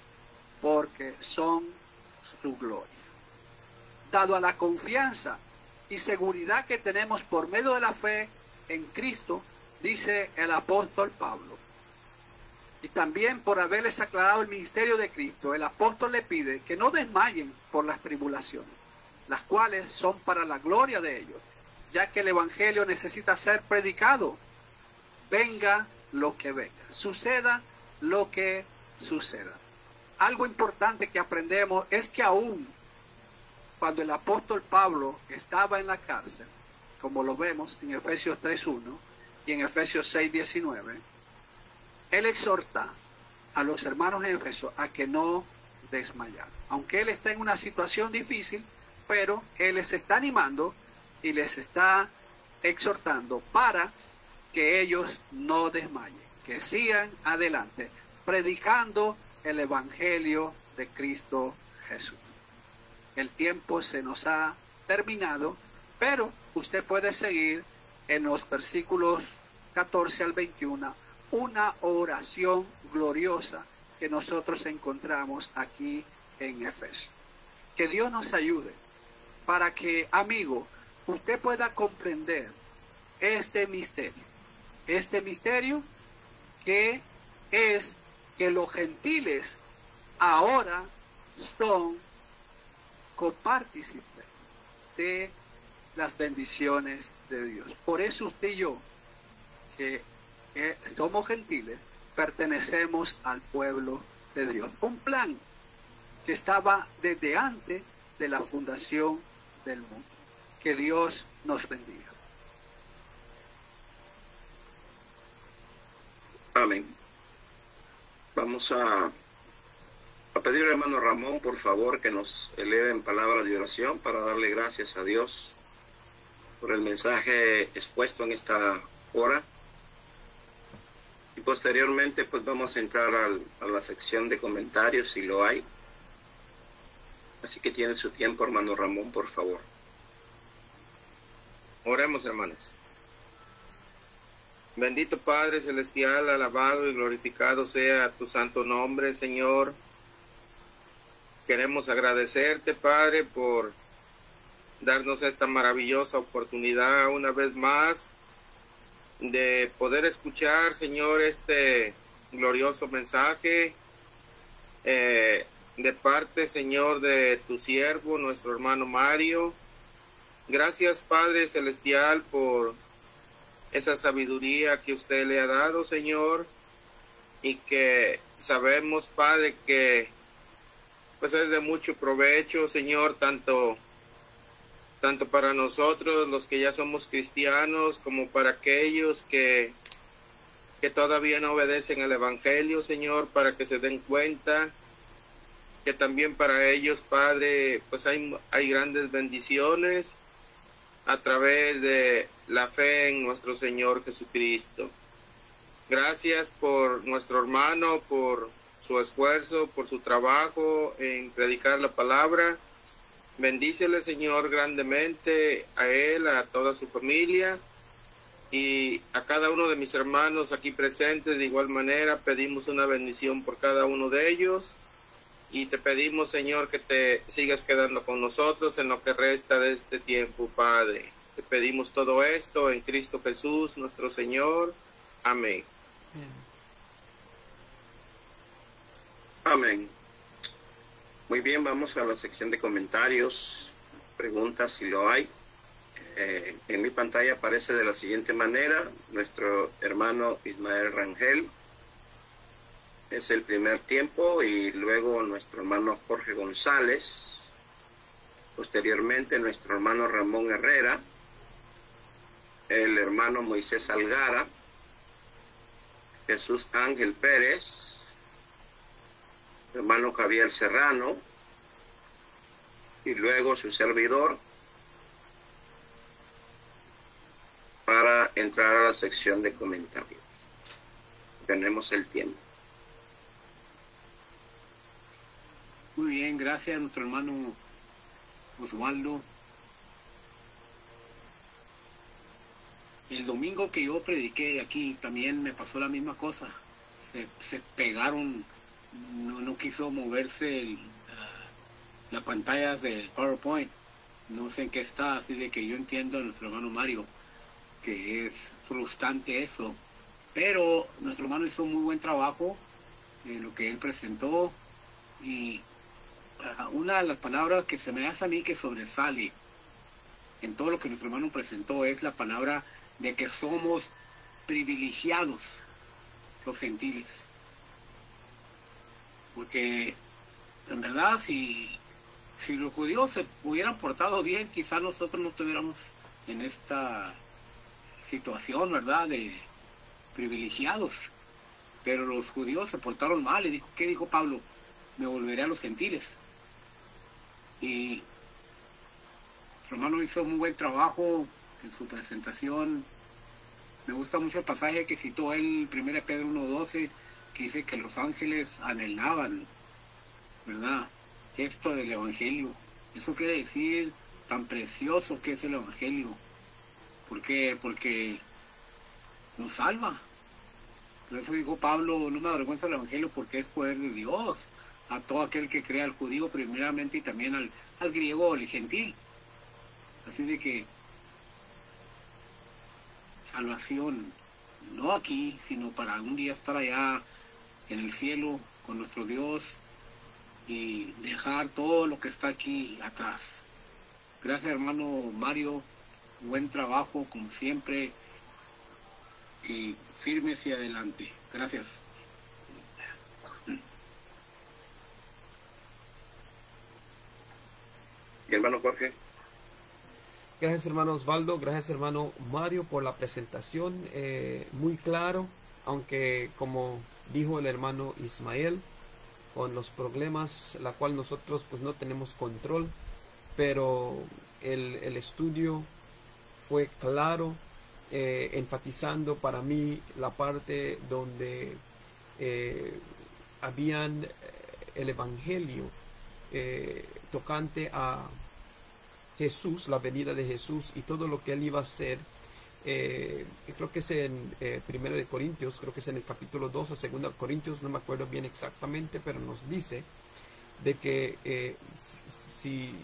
porque son su gloria. Dado a la confianza y seguridad que tenemos por medio de la fe en Cristo, dice el apóstol Pablo: Y también por haberles aclarado el ministerio de Cristo, el apóstol le pide que no desmayen por las tribulaciones, las cuales son para la gloria de ellos, ya que el evangelio necesita ser predicado, venga lo que venga, suceda lo que suceda. Algo importante que aprendemos es que aún cuando el apóstol Pablo estaba en la cárcel, como lo vemos en Efesios 3:1 y en Efesios 6:19, él exhorta a los hermanos en Efeso a que no desmayaran. Aunque él está en una situación difícil, pero él les está animando y les está exhortando para que ellos no desmayen, que sigan adelante, predicando el evangelio de Cristo Jesús. El tiempo se nos ha terminado, pero usted puede seguir en los versículos 14 al 21 una oración gloriosa que nosotros encontramos aquí en Efesios. Que Dios nos ayude para que, amigo, usted pueda comprender este misterio que es que los gentiles ahora son copartícipes de las bendiciones de Dios. Por eso usted y yo, que somos gentiles, pertenecemos al pueblo de Dios. Un plan que estaba desde antes de la fundación del mundo. Que Dios nos bendiga. Amén. Vamos a pedir al hermano Ramón, por favor, que nos eleve en palabras de oración para darle gracias a Dios por el mensaje expuesto en esta hora. Y posteriormente pues vamos a entrar a la sección de comentarios si lo hay. Así que tiene su tiempo, hermano Ramón, por favor. Oremos, hermanos. Bendito Padre Celestial, alabado y glorificado sea tu santo nombre, Señor. Queremos agradecerte, Padre, por darnos esta maravillosa oportunidad una vez más de poder escuchar, Señor, este glorioso mensaje de parte, Señor, de tu siervo, nuestro hermano Mario. Gracias, Padre Celestial, por esa sabiduría que usted le ha dado, Señor, y que sabemos, Padre, que pues es de mucho provecho, Señor, tanto para nosotros, los que ya somos cristianos, como para aquellos que todavía no obedecen al Evangelio, Señor, para que se den cuenta que también para ellos, Padre, pues hay grandes bendiciones a través de la fe en nuestro Señor Jesucristo. Gracias por nuestro hermano, por su esfuerzo, por su trabajo en predicar la palabra. Bendícele, Señor, grandemente a él, a toda su familia y a cada uno de mis hermanos aquí presentes. De igual manera, pedimos una bendición por cada uno de ellos y te pedimos, Señor, que te sigas quedando con nosotros en lo que resta de este tiempo, Padre. Te pedimos todo esto en Cristo Jesús, nuestro Señor. Amén. Amén. Muy bien, vamos a la sección de comentarios, preguntas si lo hay. En mi pantalla aparece de la siguiente manera: nuestro hermano Ismael Rangel, es el primer tiempo, y luego nuestro hermano Jorge González, posteriormente nuestro hermano Ramón Herrera, el hermano Moisés Algara, Jesús Ángel Pérez, hermano Javier Serrano, y luego su servidor, para entrar a la sección de comentarios. Tenemos el tiempo. Muy bien, gracias a nuestro hermano Osvaldo. El domingo que yo prediqué aquí también me pasó la misma cosa. Se pegaron, no quiso moverse la pantalla del PowerPoint. No sé en qué está, así de que yo entiendo a nuestro hermano Mario que es frustrante eso. Pero nuestro hermano hizo muy buen trabajo lo que él presentó. Y una de las palabras que se me hace a mí que sobresale en todo lo que nuestro hermano presentó es la palabra de que somos privilegiados los gentiles. Porque en verdad si los judíos se hubieran portado bien, quizás nosotros no estuviéramos en esta situación, ¿verdad?, de privilegiados. Pero los judíos se portaron mal. Y dijo, ¿qué dijo Pablo? Me volveré a los gentiles. Y Romano hizo muy buen trabajo en su presentación. Me gusta mucho el pasaje que citó él, 1 Pedro 1:12, que dice que los ángeles anhelaban, ¿verdad?, esto del Evangelio. Eso quiere decir tan precioso que es el Evangelio. ¿Por qué? Porque nos salva. Por eso dijo Pablo, no me avergüenza el Evangelio porque es poder de Dios a todo aquel que crea, al judío primeramente y también al griego o al gentil. Así de que salvación, no aquí, sino para un día estar allá en el cielo con nuestro Dios y dejar todo lo que está aquí atrás. Gracias, hermano Mario, buen trabajo como siempre y firme hacia adelante. Gracias. ¿Y hermano Jorge? Gracias, hermano Osvaldo, gracias, hermano Mario, por la presentación, muy claro, aunque como dijo el hermano Ismael, con los problemas, la cual nosotros pues no tenemos control, pero el estudio fue claro, enfatizando para mí la parte donde habían el Evangelio tocante a Jesús, la venida de Jesús y todo lo que él iba a hacer. Creo que es en 1 de Corintios, creo que es en el capítulo 2 o 2 de Corintios, no me acuerdo bien exactamente, pero nos dice de que si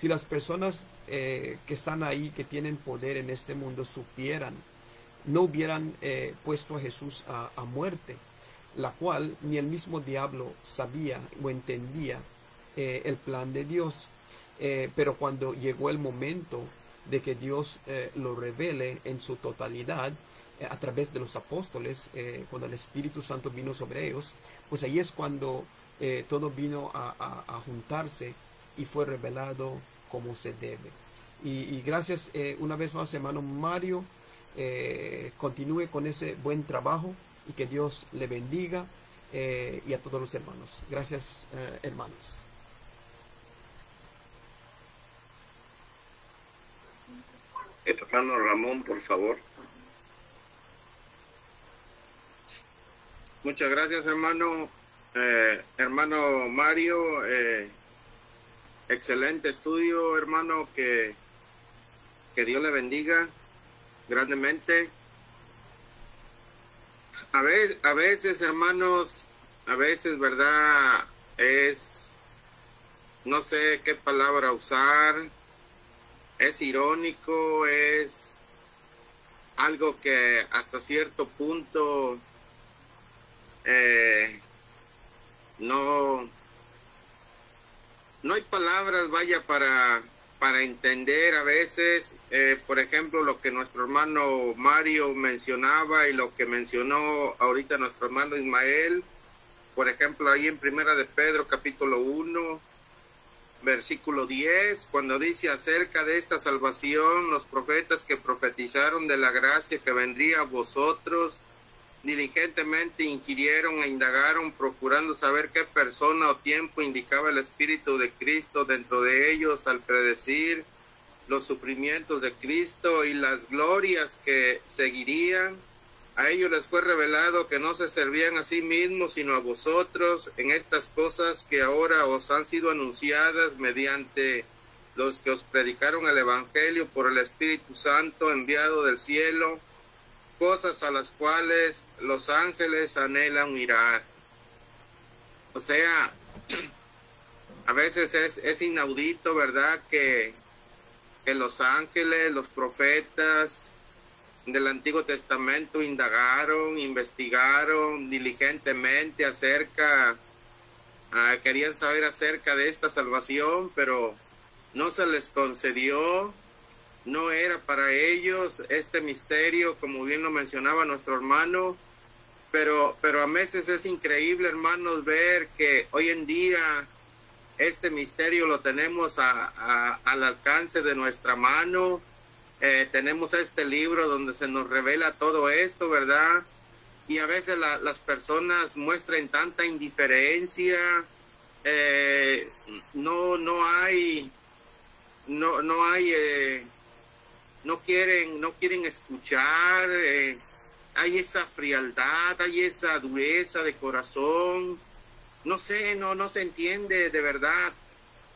las personas que están ahí, que tienen poder en este mundo, supieran, no hubieran puesto a Jesús a muerte, la cual ni el mismo diablo sabía o entendía el plan de Dios. Pero cuando llegó el momento de que Dios lo revele en su totalidad a través de los apóstoles, cuando el Espíritu Santo vino sobre ellos, pues ahí es cuando todo vino a juntarse y fue revelado como se debe. Y gracias una vez más, hermano Mario, continúe con ese buen trabajo y que Dios le bendiga, y a todos los hermanos. Gracias, hermanos. Hermano Ramón, por favor. Muchas gracias, hermano. Hermano Mario, excelente estudio, hermano, que Dios le bendiga grandemente. A veces, hermanos, a veces, ¿verdad? No sé qué palabra usar, es irónico, es algo que hasta cierto punto no hay palabras, vaya, para entender a veces, por ejemplo, lo que nuestro hermano Mario mencionaba y lo que mencionó ahorita nuestro hermano Ismael, por ejemplo, ahí en 1 de Pedro, capítulo 1, versículo 10, cuando dice acerca de esta salvación, los profetas que profetizaron de la gracia que vendría a vosotros, diligentemente inquirieron e indagaron, procurando saber qué persona o tiempo indicaba el Espíritu de Cristo dentro de ellos al predecir los sufrimientos de Cristo y las glorias que seguirían. A ellos les fue revelado que no se servían a sí mismos, sino a vosotros, en estas cosas que ahora os han sido anunciadas mediante los que os predicaron el Evangelio por el Espíritu Santo enviado del cielo, cosas a las cuales los ángeles anhelan mirar. O sea, a veces es inaudito, ¿verdad?, que los ángeles, los profetas, del Antiguo Testamento indagaron, investigaron diligentemente querían saber acerca de esta salvación, pero no se les concedió, no era para ellos este misterio, como bien lo mencionaba nuestro hermano, pero a veces es increíble, hermanos, ver que hoy en día este misterio lo tenemos al alcance de nuestra mano. Tenemos este libro donde se nos revela todo esto, ¿verdad? Y a veces las personas muestran tanta indiferencia, no quieren escuchar, hay esa frialdad, hay esa dureza de corazón, no sé, no se entiende de verdad,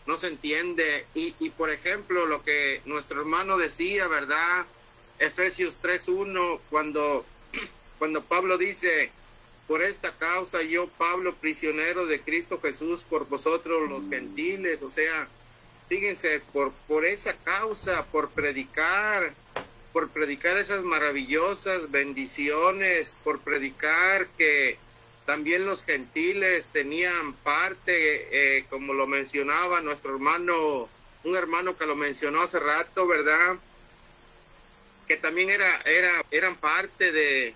no se entiende. Y por ejemplo, lo que nuestro hermano decía, ¿verdad? Efesios 3:1, cuando Pablo dice, por esta causa yo, Pablo, prisionero de Cristo Jesús, por vosotros los gentiles, o sea, fíjense, por esa causa, por predicar esas maravillosas bendiciones, por predicar que también los gentiles tenían parte, como lo mencionaba nuestro hermano, un hermano que lo mencionó hace rato, ¿verdad? Que también eran parte de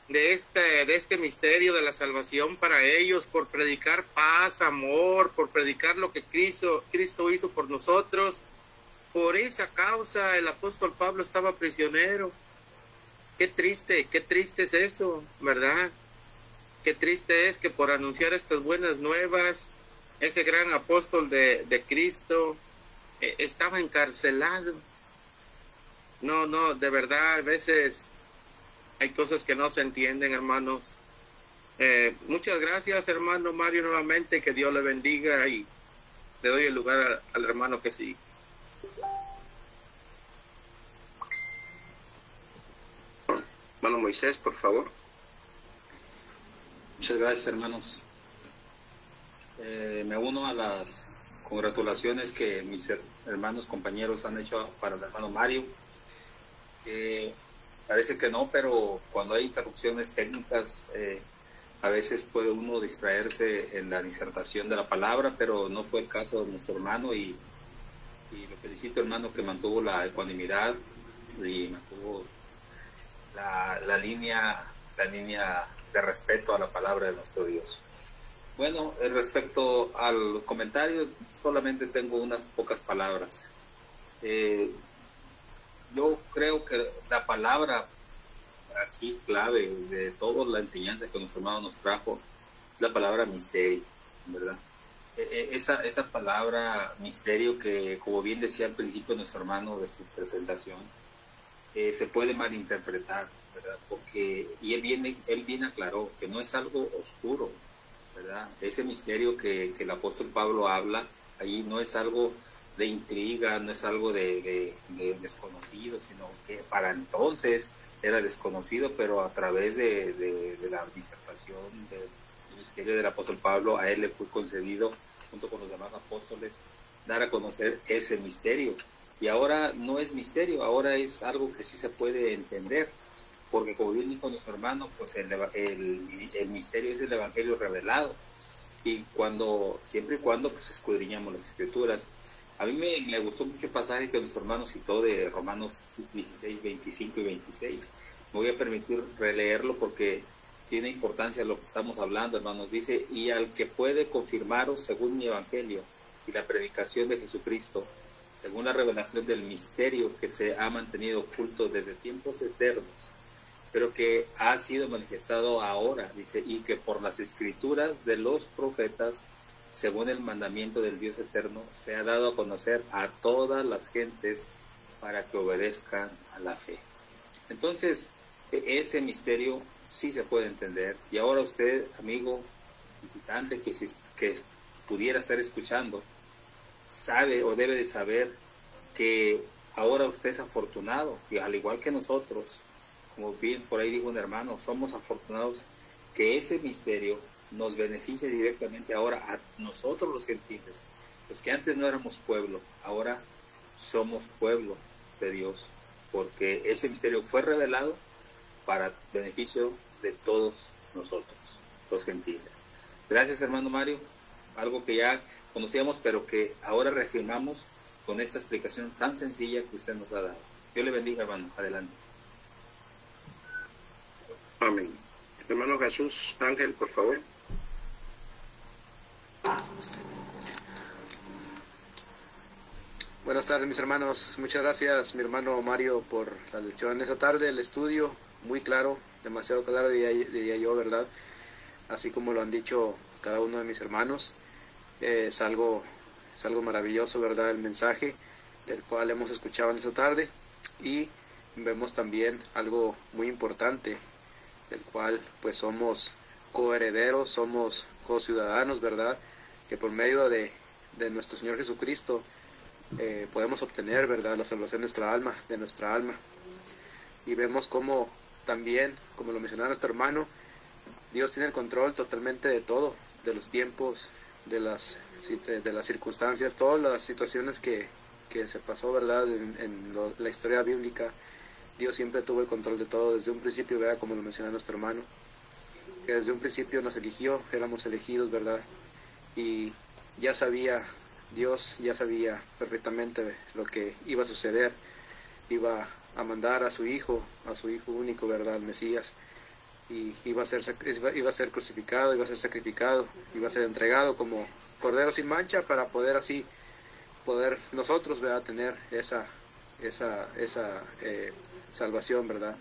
este misterio de la salvación para ellos, por predicar paz, amor, por predicar lo que Cristo hizo por nosotros. Por esa causa el apóstol Pablo estaba prisionero. Qué triste es eso, ¿verdad? Qué triste es que por anunciar estas buenas nuevas, ese gran apóstol de Cristo estaba encarcelado. No, de verdad, a veces hay cosas que no se entienden, hermanos. Muchas gracias, hermano Mario, nuevamente, que Dios le bendiga, y le doy el lugar al hermano que sigue. Hermano Moisés, por favor. Muchas gracias, hermanos. Me uno a las congratulaciones que mis hermanos, compañeros han hecho para el hermano Mario, que parece que no, pero cuando hay interrupciones técnicas, a veces puede uno distraerse en la disertación de la palabra, pero no fue el caso de nuestro hermano, y lo felicito, hermano, que mantuvo la ecuanimidad y mantuvo la línea de respeto a la palabra de nuestro Dios. Bueno, respecto al comentario, solamente tengo unas pocas palabras. Yo creo que la palabra aquí clave de toda la enseñanza que nuestro hermano nos trajo, la palabra misterio, ¿verdad? Esa palabra misterio que, como bien decía al principio nuestro hermano de su presentación, se puede malinterpretar, ¿verdad? Porque, y él bien aclaró que no es algo oscuro, ¿verdad? Ese misterio que el apóstol Pablo habla, ahí no es algo de intriga, no es algo de desconocido, sino que para entonces era desconocido, pero a través de la disertación del misterio del apóstol Pablo, a él le fue concedido, junto con los demás apóstoles, dar a conocer ese misterio. Y ahora no es misterio, ahora es algo que sí se puede entender, porque como bien dijo nuestro hermano, pues el misterio es el evangelio revelado, y siempre y cuando pues escudriñamos las escrituras. A mí me gustó mucho el pasaje que nuestro hermano citó de Romanos 16, 25 y 26. Me voy a permitir releerlo porque tiene importancia lo que estamos hablando, hermanos. Dice, y al que puede confirmaros según mi evangelio y la predicación de Jesucristo, según la revelación del misterio que se ha mantenido oculto desde tiempos eternos, pero que ha sido manifestado ahora, dice, y que por las escrituras de los profetas, según el mandamiento del Dios eterno, se ha dado a conocer a todas las gentes para que obedezcan a la fe. Entonces, ese misterio sí se puede entender. Y ahora usted, amigo visitante que pudiera estar escuchando, sabe o debe de saber que ahora usted es afortunado, y al igual que nosotros, como bien por ahí dijo un hermano, somos afortunados que ese misterio nos beneficia directamente ahora a nosotros los gentiles, los que antes no éramos pueblo, ahora somos pueblo de Dios. porque ese misterio fue revelado para beneficio de todos nosotros, los gentiles. Gracias, hermano Mario, algo que ya conocíamos, pero que ahora reafirmamos con esta explicación tan sencilla que usted nos ha dado. Dios le bendiga, hermano. Adelante. Amén. Hermano Jesús Ángel, por favor. Buenas tardes, mis hermanos. Muchas gracias, mi hermano Mario, por la lección esta tarde, el estudio, muy claro, demasiado claro, diría yo, ¿verdad? Así como lo han dicho cada uno de mis hermanos. Es algo maravilloso, ¿verdad? El mensaje del cual hemos escuchado en esta tarde. Y vemos también algo muy importante, del cual pues somos coherederos, somos co-ciudadanos, ¿verdad? Que por medio de nuestro Señor Jesucristo podemos obtener, ¿verdad?, la salvación de nuestra alma. Y vemos cómo también, como lo mencionaba nuestro hermano, Dios tiene el control totalmente de todo, de los tiempos, de las circunstancias, todas las situaciones que se pasó, ¿verdad?, en la historia bíblica. Dios siempre tuvo el control de todo desde un principio, ¿verdad?, como lo mencionaba nuestro hermano, que desde un principio nos eligió, éramos elegidos, ¿verdad?, y Dios ya sabía perfectamente lo que iba a suceder. Iba a mandar a su hijo único, ¿verdad?, el Mesías, y iba a ser crucificado, iba a ser sacrificado, iba a ser entregado como cordero sin mancha, para poder nosotros, ¿verdad?, tener esa salvación, ¿verdad?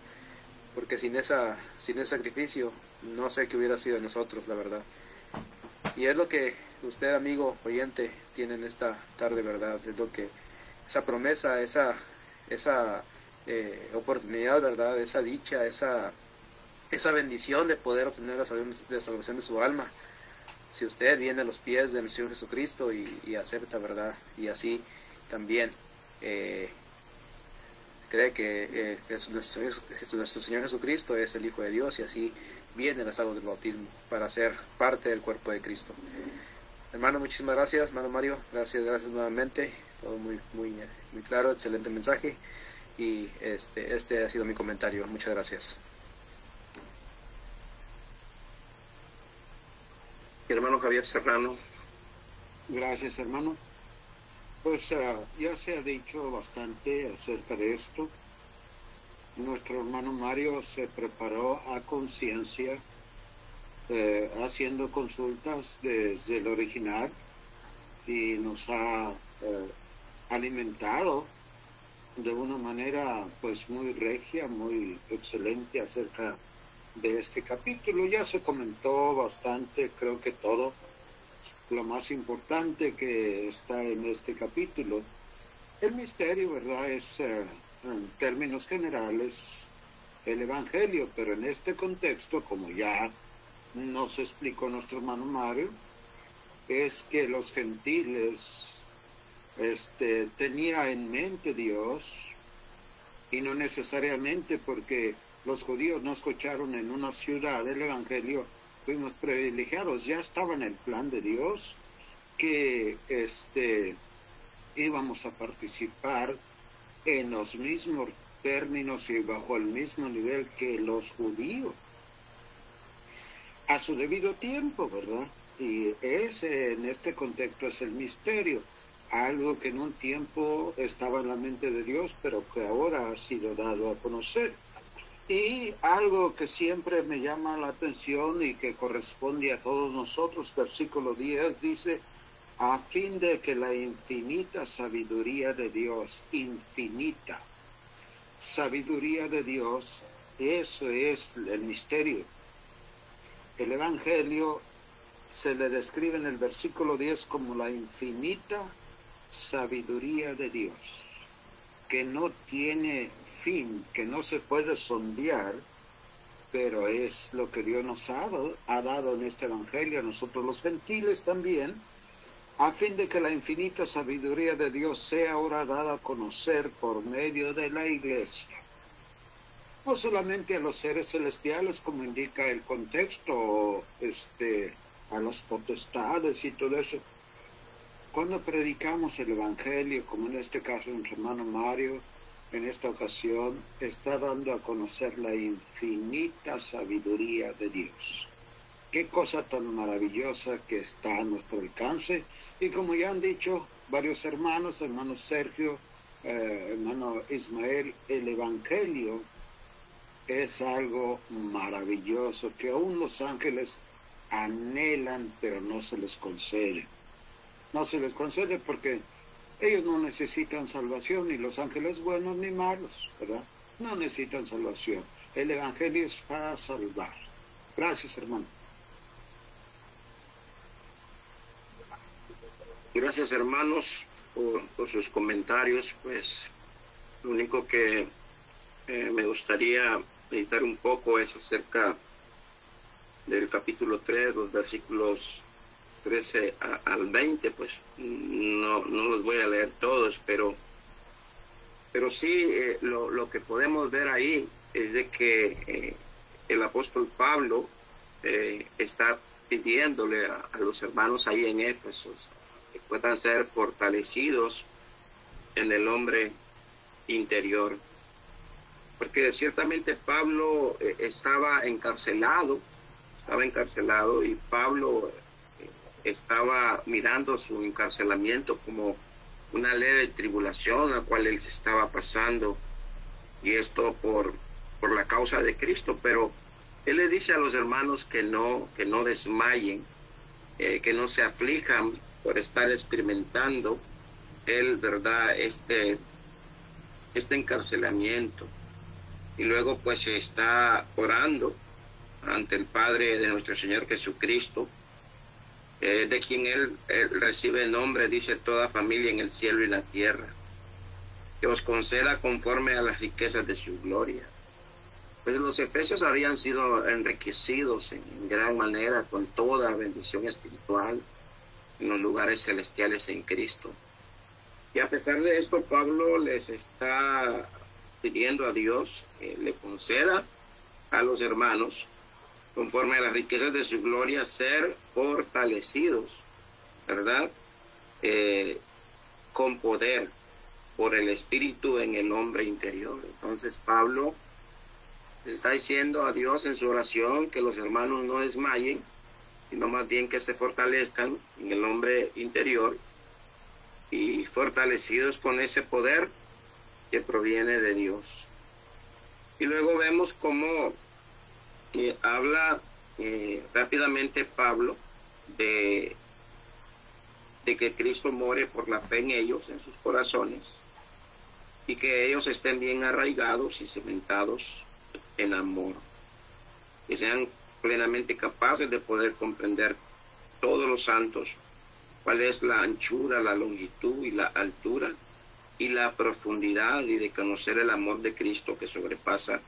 Porque sin ese sacrificio no sé qué hubiera sido de nosotros, la verdad. Y es lo que usted, amigo oyente, tiene en esta tarde, ¿verdad? Es lo que esa promesa, esa oportunidad, ¿verdad? Esa dicha, esa bendición de poder obtener la salvación de su alma. Si usted viene a los pies de nuestro Señor Jesucristo y acepta, ¿verdad? Y así también cree que nuestro Señor Jesucristo es el Hijo de Dios, y así viene la salvación del bautismo para ser parte del cuerpo de Cristo. Hermano, muchísimas gracias, hermano Mario, gracias nuevamente, todo muy claro, excelente mensaje, y este ha sido mi comentario. Muchas gracias. Hermano Javier Serrano. Gracias, hermano. Pues ya se ha dicho bastante acerca de esto. Nuestro hermano Mario se preparó a conciencia, haciendo consultas desde el original, y nos ha alimentado de una manera pues muy regia, muy excelente acerca de este capítulo. Ya se comentó bastante, creo que todo lo más importante que está en este capítulo. El misterio, ¿verdad?, es en términos generales el Evangelio, pero en este contexto, como ya nos explicó nuestro hermano Mario, es que los gentiles tenía en mente Dios, y no necesariamente porque los judíos no escucharon en una ciudad el Evangelio, fuimos privilegiados. Ya estaba en el plan de Dios que íbamos a participar en los mismos términos y bajo el mismo nivel que los judíos, a su debido tiempo, ¿verdad? Y en este contexto es el misterio, algo que en un tiempo estaba en la mente de Dios, pero que ahora ha sido dado a conocer. Y algo que siempre me llama la atención y que corresponde a todos nosotros, versículo 10 dice: a fin de que la infinita sabiduría de Dios, infinita sabiduría de Dios, eso es el misterio. El Evangelio se le describe en el versículo 10 como la infinita sabiduría de Dios, que no tiene fin, que no se puede sondear, pero es lo que Dios nos ha dado en este Evangelio, a nosotros los gentiles también, a fin de que la infinita sabiduría de Dios sea ahora dada a conocer por medio de la Iglesia. No solamente a los seres celestiales, como indica el contexto, a los potestades y todo eso. Cuando predicamos el Evangelio, como en este caso nuestro hermano Mario, en esta ocasión está dando a conocer la infinita sabiduría de Dios. Qué cosa tan maravillosa que está a nuestro alcance. Y como ya han dicho varios hermanos, hermano Sergio, hermano Ismael, el Evangelio es algo maravilloso que aún los ángeles anhelan, pero no se les concede. No se les concede porque ellos no necesitan salvación, ni los ángeles buenos ni malos, ¿verdad? No necesitan salvación. El Evangelio es para salvar. Gracias, hermano. Gracias, hermanos, por sus comentarios. Pues lo único que me gustaría meditar un poco es acerca del capítulo 3, los versículos 13 al 20. Pues no los voy a leer todos, pero sí lo que podemos ver ahí es de que el apóstol Pablo está pidiéndole a los hermanos ahí en Éfeso que puedan ser fortalecidos en el hombre interior, porque ciertamente Pablo estaba encarcelado y Pablo estaba mirando su encarcelamiento como una leve tribulación a la cual él se estaba pasando, y esto por la causa de Cristo. Pero él le dice a los hermanos que no desmayen, que no se aflijan por estar experimentando verdad, este encarcelamiento. Y luego pues se está orando ante el Padre de nuestro Señor Jesucristo, de quien él recibe el nombre, dice, toda familia en el cielo y la tierra, que os conceda conforme a las riquezas de su gloria. Pues los efesios habían sido enriquecidos en gran manera con toda bendición espiritual en los lugares celestiales en Cristo. Y a pesar de esto, Pablo les está pidiendo a Dios que le conceda a los hermanos, conforme a las riquezas de su gloria, ser fortalecidos, ¿verdad? Con poder por el Espíritu en el hombre interior. Entonces Pablo está diciendo a Dios en su oración que los hermanos no desmayen, sino más bien que se fortalezcan en el hombre interior, y fortalecidos con ese poder que proviene de Dios. Y luego vemos cómo habla rápidamente Pablo de que Cristo more por la fe en ellos, en sus corazones, y que ellos estén bien arraigados y cimentados en amor, que sean plenamente capaces de poder comprender todos los santos cuál es la anchura, la longitud y la altura y la profundidad, y de conocer el amor de Cristo que sobrepasa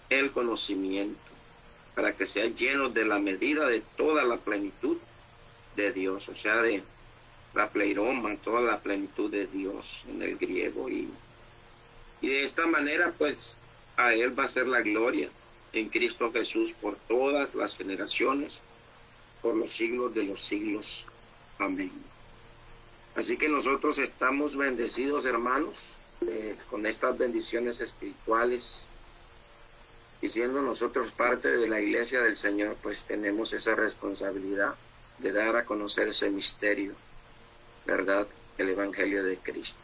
el conocimiento, para que sean llenos de la medida de toda la plenitud de Dios, o sea, de la pleiroma, toda la plenitud de Dios en el griego, y de esta manera pues a él va a ser la gloria en Cristo Jesús por todas las generaciones, por los siglos de los siglos. Amén. Así que nosotros estamos bendecidos, hermanos, con estas bendiciones espirituales, y siendo nosotros parte de la iglesia del Señor, pues tenemos esa responsabilidad de dar a conocer ese misterio, ¿verdad?, el Evangelio de Cristo.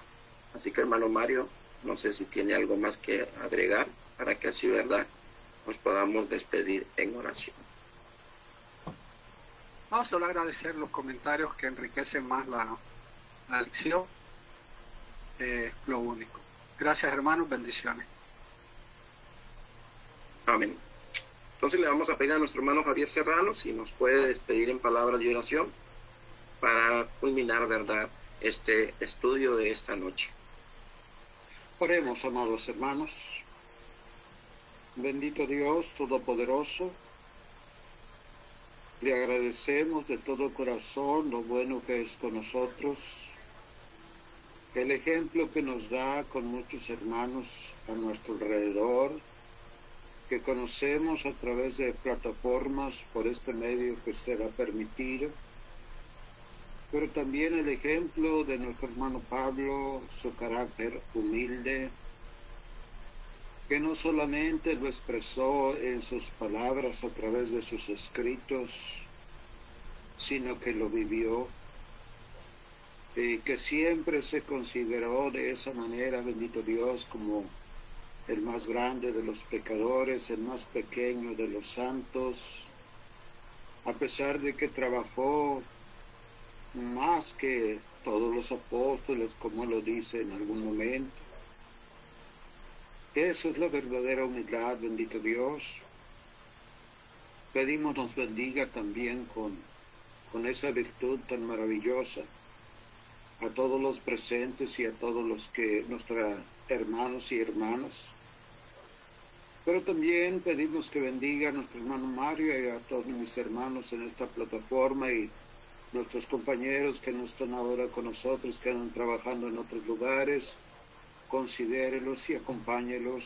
Así que, hermano Mario, no sé si tiene algo más que agregar para que así, ¿verdad?, nos podamos despedir en oración. No, solo agradecer los comentarios que enriquecen más la lección. Lo único. Gracias, hermanos, bendiciones. Amén. Entonces le vamos a pedir a nuestro hermano Javier Serrano si nos puede despedir en palabras de oración para culminar, ¿verdad?, este estudio de esta noche. Oremos, amados hermanos. Bendito Dios Todopoderoso, le agradecemos de todo corazón lo bueno que es con nosotros, el ejemplo que nos da con muchos hermanos a nuestro alrededor, que conocemos a través de plataformas por este medio que usted ha permitido, pero también el ejemplo de nuestro hermano Pablo, su carácter humilde, que no solamente lo expresó en sus palabras a través de sus escritos, sino que lo vivió, y que siempre se consideró de esa manera, bendito Dios, como el más grande de los pecadores, el más pequeño de los santos, a pesar de que trabajó más que todos los apóstoles, como lo dice en algún momento. Eso es la verdadera humildad, bendito Dios. Pedimos nos bendiga también con esa virtud tan maravillosa a todos los presentes y a todos los que nuestros hermanos y hermanas. Pero también pedimos que bendiga a nuestro hermano Mario y a todos mis hermanos en esta plataforma y nuestros compañeros que no están ahora con nosotros, que andan trabajando en otros lugares. Considérelos y acompáñelos.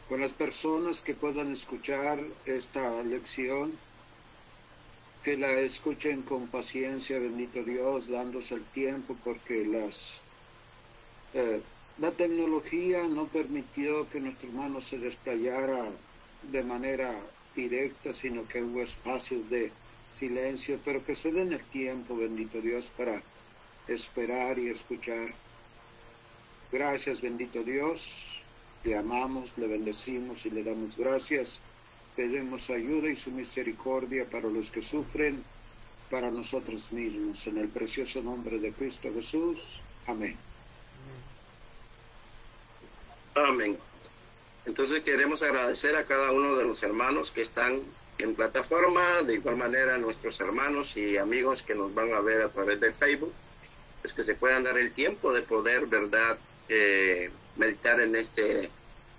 Con las personas que puedan escuchar esta lección, que la escuchen con paciencia, bendito Dios, dándose el tiempo, porque la tecnología no permitió que nuestro hermano se desplayara de manera directa, sino que hubo espacios de silencio, pero que se den el tiempo, bendito Dios, para esperar y escuchar. Gracias, bendito Dios, le amamos, le bendecimos y le damos gracias. Pedimos ayuda y su misericordia para los que sufren, para nosotros mismos, en el precioso nombre de Cristo Jesús. Amén. Amén. Entonces queremos agradecer a cada uno de los hermanos que están en plataforma, de igual manera a nuestros hermanos y amigos que nos van a ver a través de Facebook, pues que se puedan dar el tiempo de poder, ¿verdad?, meditar en este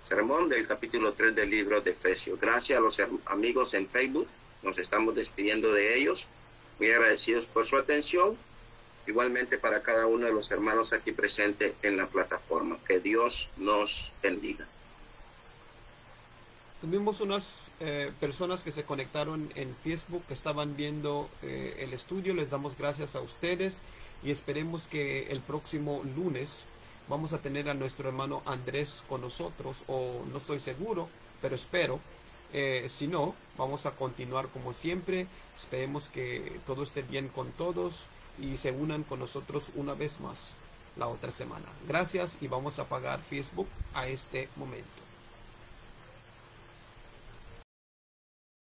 sermón del capítulo 3 del libro de Efesios. Gracias a los amigos en Facebook, nos estamos despidiendo de ellos, muy agradecidos por su atención, igualmente para cada uno de los hermanos aquí presentes en la plataforma. Que Dios nos bendiga. Tuvimos unas personas que se conectaron en Facebook, que estaban viendo el estudio. Les damos gracias a ustedes y esperemos que el próximo lunes vamos a tener a nuestro hermano Andrés con nosotros, o no estoy seguro, pero espero. Si no, vamos a continuar como siempre. Esperemos que todo esté bien con todos y se unan con nosotros una vez más la otra semana. Gracias, y vamos a apagar Facebook a este momento.